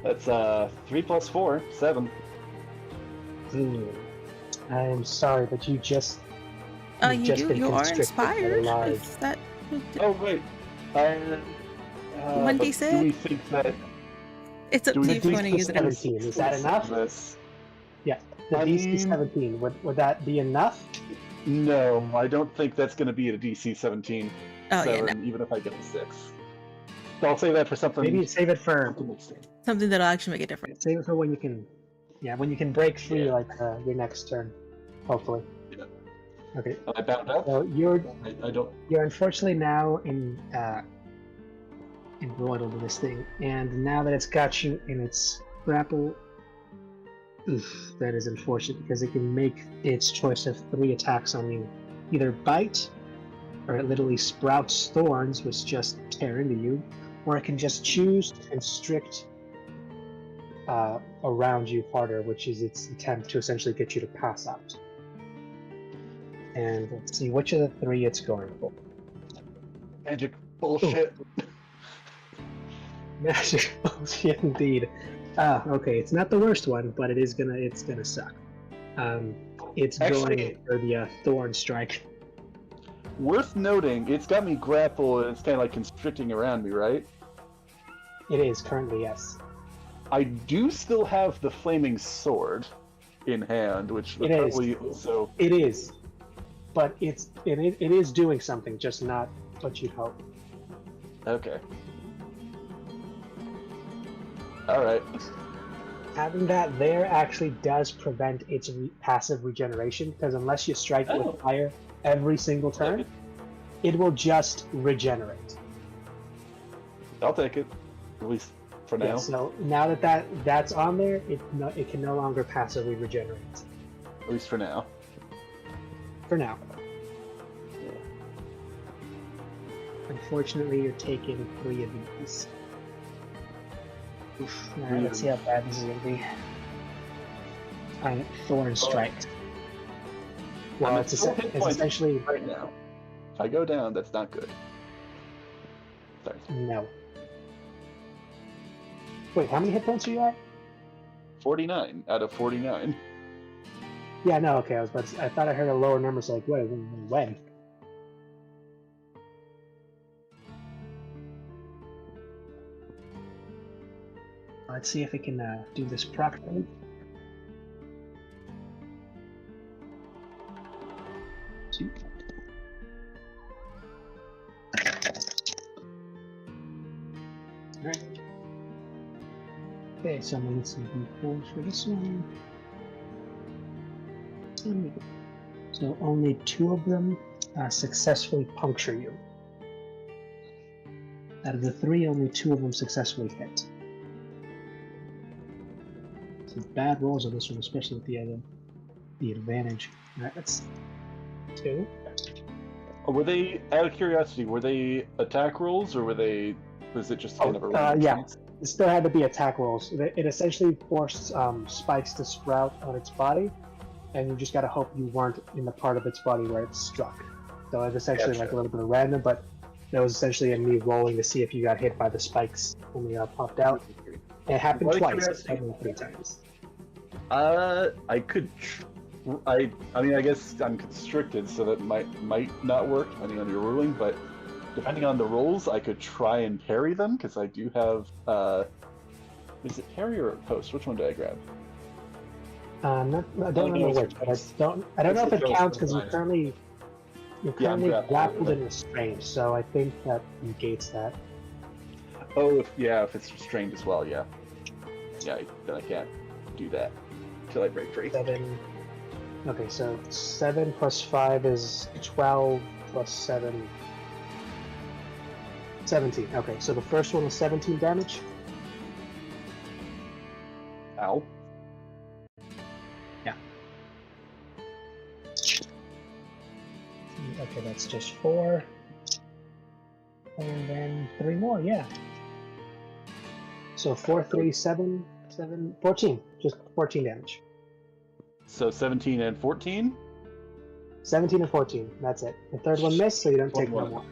That's 3 plus 4, 7. Ooh. I am sorry, but you just Oh, You've just been you are constricted by the inspired? large- Is that... Oh wait. But 1d6? Do we think that? It's up Do to we you if you think want to the use it. or not. 17, is that enough? This? The I DC mean- 17, would that be enough? No, I don't think that's going to be at a DC 17. Oh, yeah, no. 7, even if I get a 6. I'll say that for something. Maybe save it for Something that'll actually make a difference. save it for when you can. Yeah, when you can break free, Yeah. like your next turn, hopefully. Yeah. Okay. I bound up. So you're I don't. unfortunately now embroiled in this thing, and now that it's got you in its grapple, oof, that is unfortunate because it can make its choice of 3 attacks on you, either bite, or it literally sprouts thorns which just tear into you, or it can just choose to constrict around you harder, which is its attempt to essentially get you to pass out. And let's see which of the 3 it's going for. Magic bullshit. Magic bullshit indeed. Okay, it's not the worst one, but it's gonna suck. It's Actually- going for the thorn strike. Worth noting, it's got me grappled and it's kind of like constricting around me, right? It is currently, yes. I do still have the flaming sword in hand, which would It is. probably also. It is, but it is doing something, just not what you'd hope. Okay. All right. Having that there actually does prevent its passive regeneration, because unless you strike it Oh. with fire every single turn, it will just regenerate. I'll take it, at least for now. Yeah, so now that's on there, it can no longer passively regenerate. At least for now. For now. Unfortunately, you're taking 3 of these. Oof. Alright, let's see how bad this is gonna be. Thorn strike. Well, I'm it's at 4 hit points essentially right now. If I go down, that's not good. Sorry. no. Wait, how many hit points are you at? 49 out of 49. Yeah, no, okay. I thought I heard a lower number, so like, wait, when? Let's see if it can do this properly. See? Alright. Okay, so I'm going to see D4 for this one. So only 2 of them successfully puncture you. Out of the 3, only 2 of them successfully hit. Some bad rolls on this one, especially with the advantage. Alright, that's 2. Were they, out of curiosity, were they attack rolls or was it just kind of a random yeah. chance? It still had to be attack rolls. It essentially forced spikes to sprout on its body, and you just gotta hope you weren't in the part of its body where it struck. So it's essentially Gotcha. like a little bit of random, but that was essentially in me rolling to see if you got hit by the spikes when they popped out. And it happened Out of twice, curiosity. happened 3 times. I could. I mean, I guess I'm constricted, so that might not work depending on your ruling. But depending on the rolls, I could try and parry them because I do have. Is it parry or post? Which one did I grab? I don't remember which, but I don't know if it counts because you're currently grappled and restrained. So I think that negates that. Oh, if it's restrained as well, yeah. Yeah, then I can't do that until I break free. 7. Okay, so 7 plus 5 is 12 plus 7. 17. Okay, so the first one was 17 damage. Ow. Okay, that's just 4. And then 3 more, yeah. So 4, 3, 7, 14. Just 14 damage. So 17 and 14? 17 and 14, that's it. The third one missed, so you don't take no 21. more.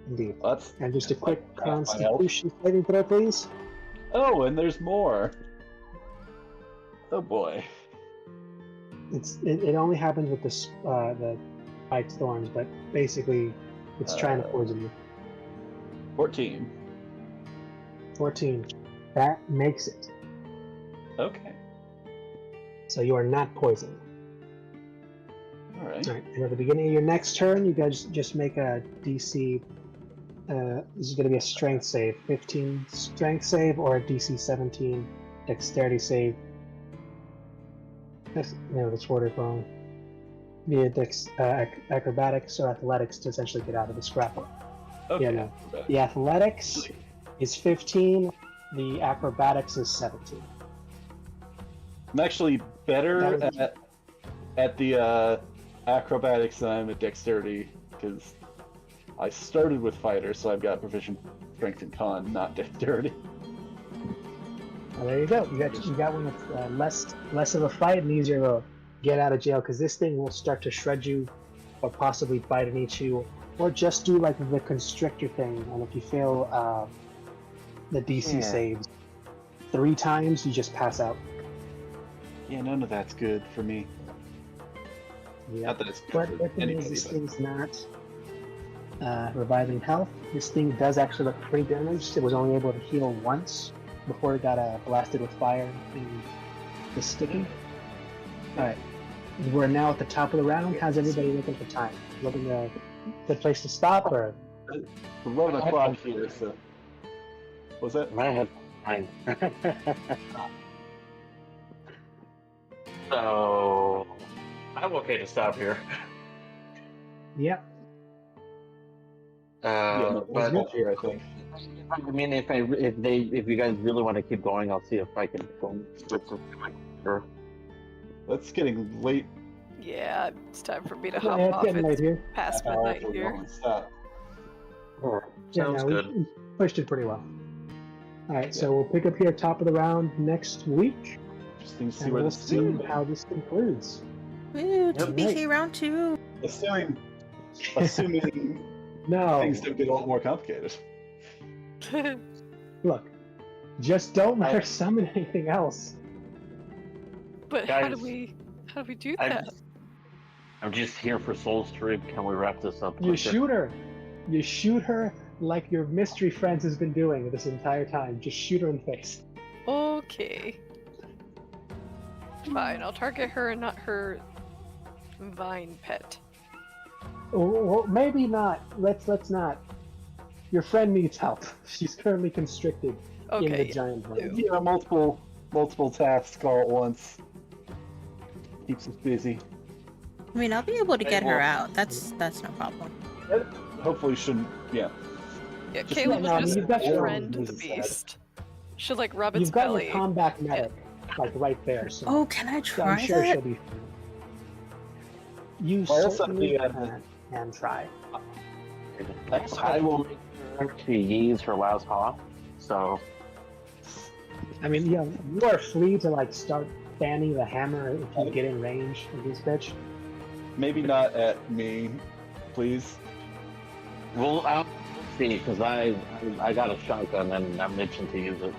Indeed. That's. And just a quick my health. Constitution saving throw, please. Oh, and there's more. Oh boy. It only happens with the spiked thorns, but basically it's trying to poison you. 14. 14. That makes it. Okay. So you are not poisoned. All right. Alright, and at the beginning of your next turn, you guys just make a DC This is going to be a strength save. 15 strength save or a DC 17 dexterity save. No, that's worded wrong. Via acrobatics or athletics to essentially get out of the scrapple. Okay. Yeah, no. The athletics is 15. The acrobatics is 17. I'm actually better That was- at the acrobatics than I'm at dexterity, because I started with fighter, so I've got proficient strength and con, not dexterity. Well, there you go. You got one that's less of a fight and easier to get out of jail, because this thing will start to shred you, or possibly bite and eat you, or just do like the constrictor thing. And if you fail the DC saves 3 times, you just pass out. Yeah, none of that's good for me. Yeah. Not that it's good But for the thing anybody, is, this but- thing's not reviving health. This thing does actually look pretty damaged. It was only able to heal once before it got blasted with fire and the sticky. Alright. We're now at the top of the round. How's everybody looking for time? Looking a good place to stop, or 11 o'clock here, so... What's that? My head fine. So I'm okay to stop here. yeah. Yeah, But no, here, I think. I mean, if you guys really want to keep going, I'll see if I can go. That's getting late. Yeah, it's time for me to Yeah, hop it's off. getting late It's here. past Half hour midnight for here. going stop. Yeah, Sounds no, good. we pushed it pretty well. Alright, so we'll pick up here top of the round next week, Interesting to see and where we'll this is see going. how this concludes. Woo, Yep. TBK round 2. Assuming No, things don't get a lot more complicated. look, just don't let her summon anything else. But how do Guys, we do I'm, that? I'm just here for Soul's Trip. Can we wrap this up? You quicker? shoot her. You shoot her like your mystery friends has been doing this entire time. Just shoot her in the face. Okay. Fine, I'll target her and not her vine pet. Well, maybe not. Let's not. Your friend needs help. She's currently constricted in the Okay. giant vine. Yeah, multiple tasks all at once. Keeps us busy. I mean, I'll be able to get her well- out. That's no problem. Hopefully shouldn't, yeah. Yeah, Just Caleb no, will just you've got your friend own the sad. beast. She'll like rub its You've got belly. your combat medic, like right there. So Oh, can I I'm try sure that? she'll be fine. You Well, also certainly the, can try. I will make sure to use her last paw. So I mean, yeah, you are free to like start fanning the hammer if you get in range of this bitch. maybe not at me, please. we'll see because I got a shotgun and I'm itching to use it.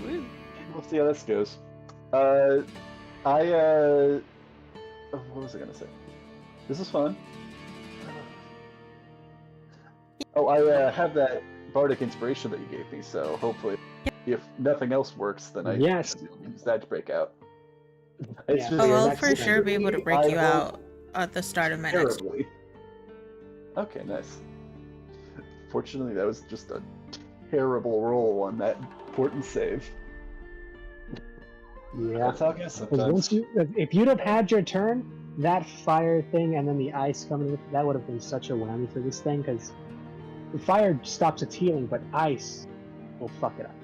Woo. We'll see how this goes. What was I gonna say? This is fun. Oh, I have that bardic inspiration that you gave me, so hopefully, if nothing else works, then I Yes. should be able to use that to break out. Yeah. It's just Oh, your I'll next for turn. sure be able to break I you rolled out at the start of my next. terribly. Okay, nice. Fortunately, that was just a terrible roll on that important save. Yeah. That's how it goes Because sometimes. if you'd have had your turn, that fire thing and then the ice coming with that would have been such a whammy for this thing. Because the fire stops its healing, but ice will fuck it up.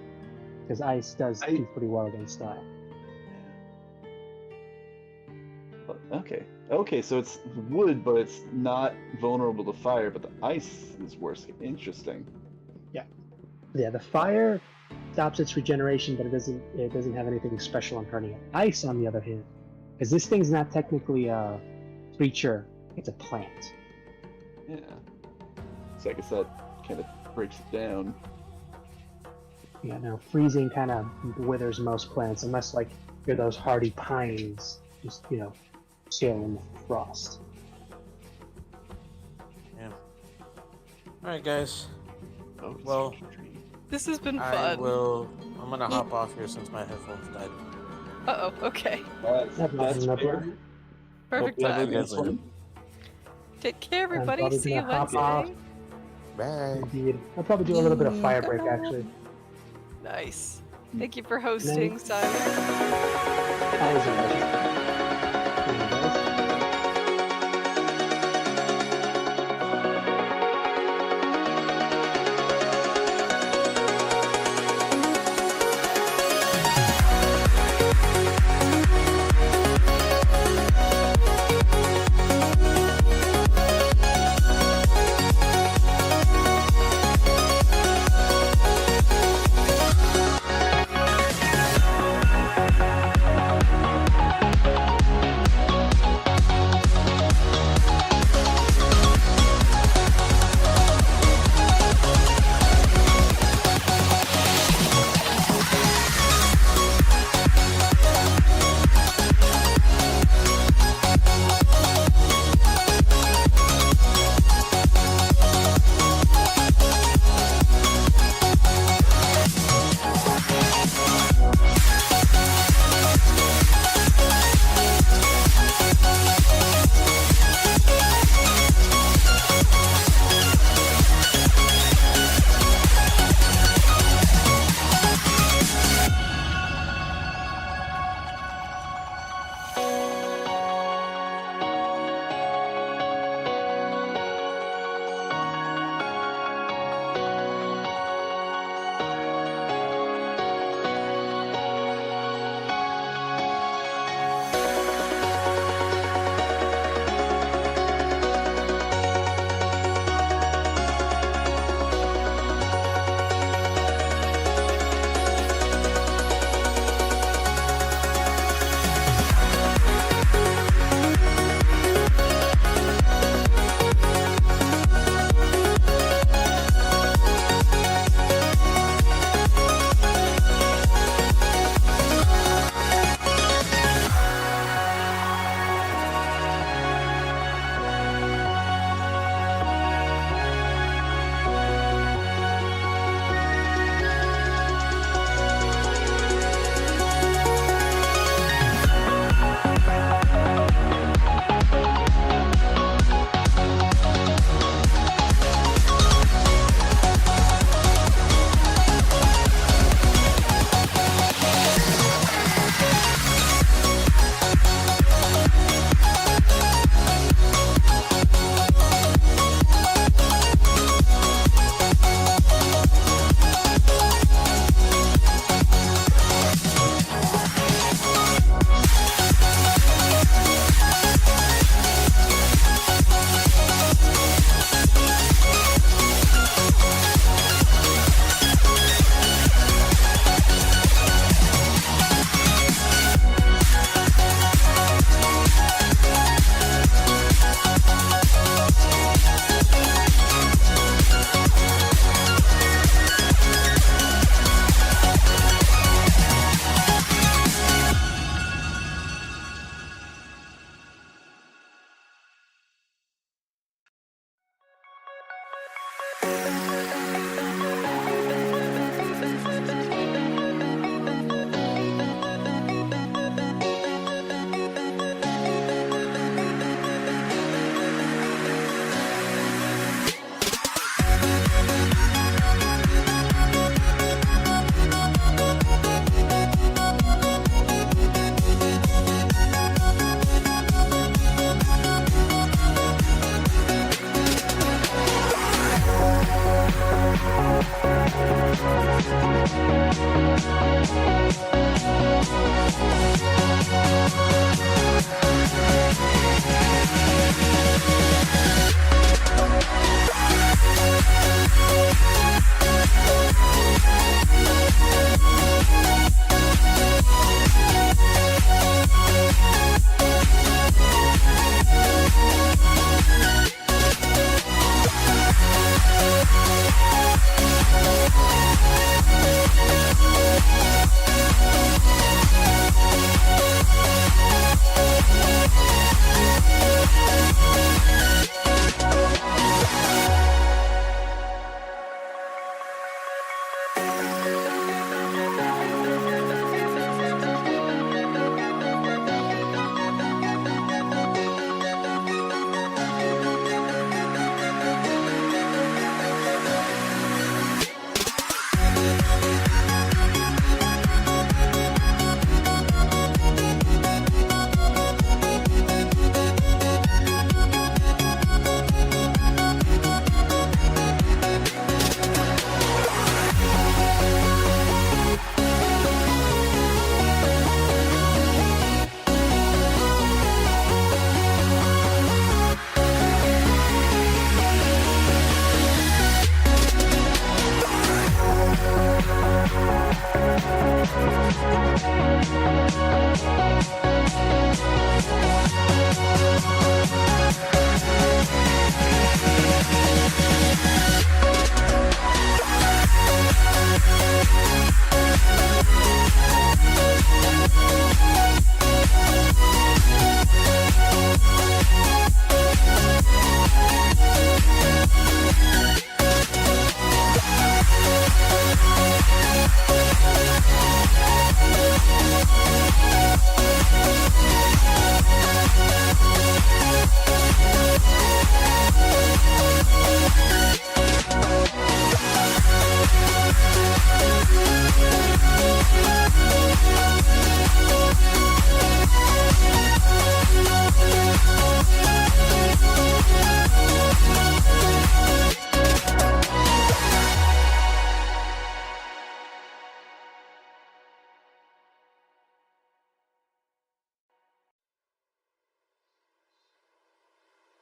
Because ice does do pretty well against style. Okay, so it's wood, but it's not vulnerable to fire, but the ice is worse. Interesting. Yeah, the fire stops its regeneration, but it doesn't have anything special on hurting it. Ice, on the other hand, because this thing's not technically a creature; it's a plant. Yeah. So I guess that kind of breaks it down. Yeah, no, freezing kind of withers most plants, unless like you're those hardy pines, just chill in the frost. Yeah. Alright, guys. Oh, it's Well, This has been I'm fun. gonna hop off here since my headphones died. Uh oh, okay. That's No fair. problem. Perfect Hope you have a time. good one. Take care, I'm everybody. probably See you gonna hop Wednesday. off. Bye. Indeed. I'll probably do a little bit of Yeah, fire good break night. actually. Nice. Thank you for hosting, Simon. Always a pleasure.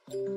Okay.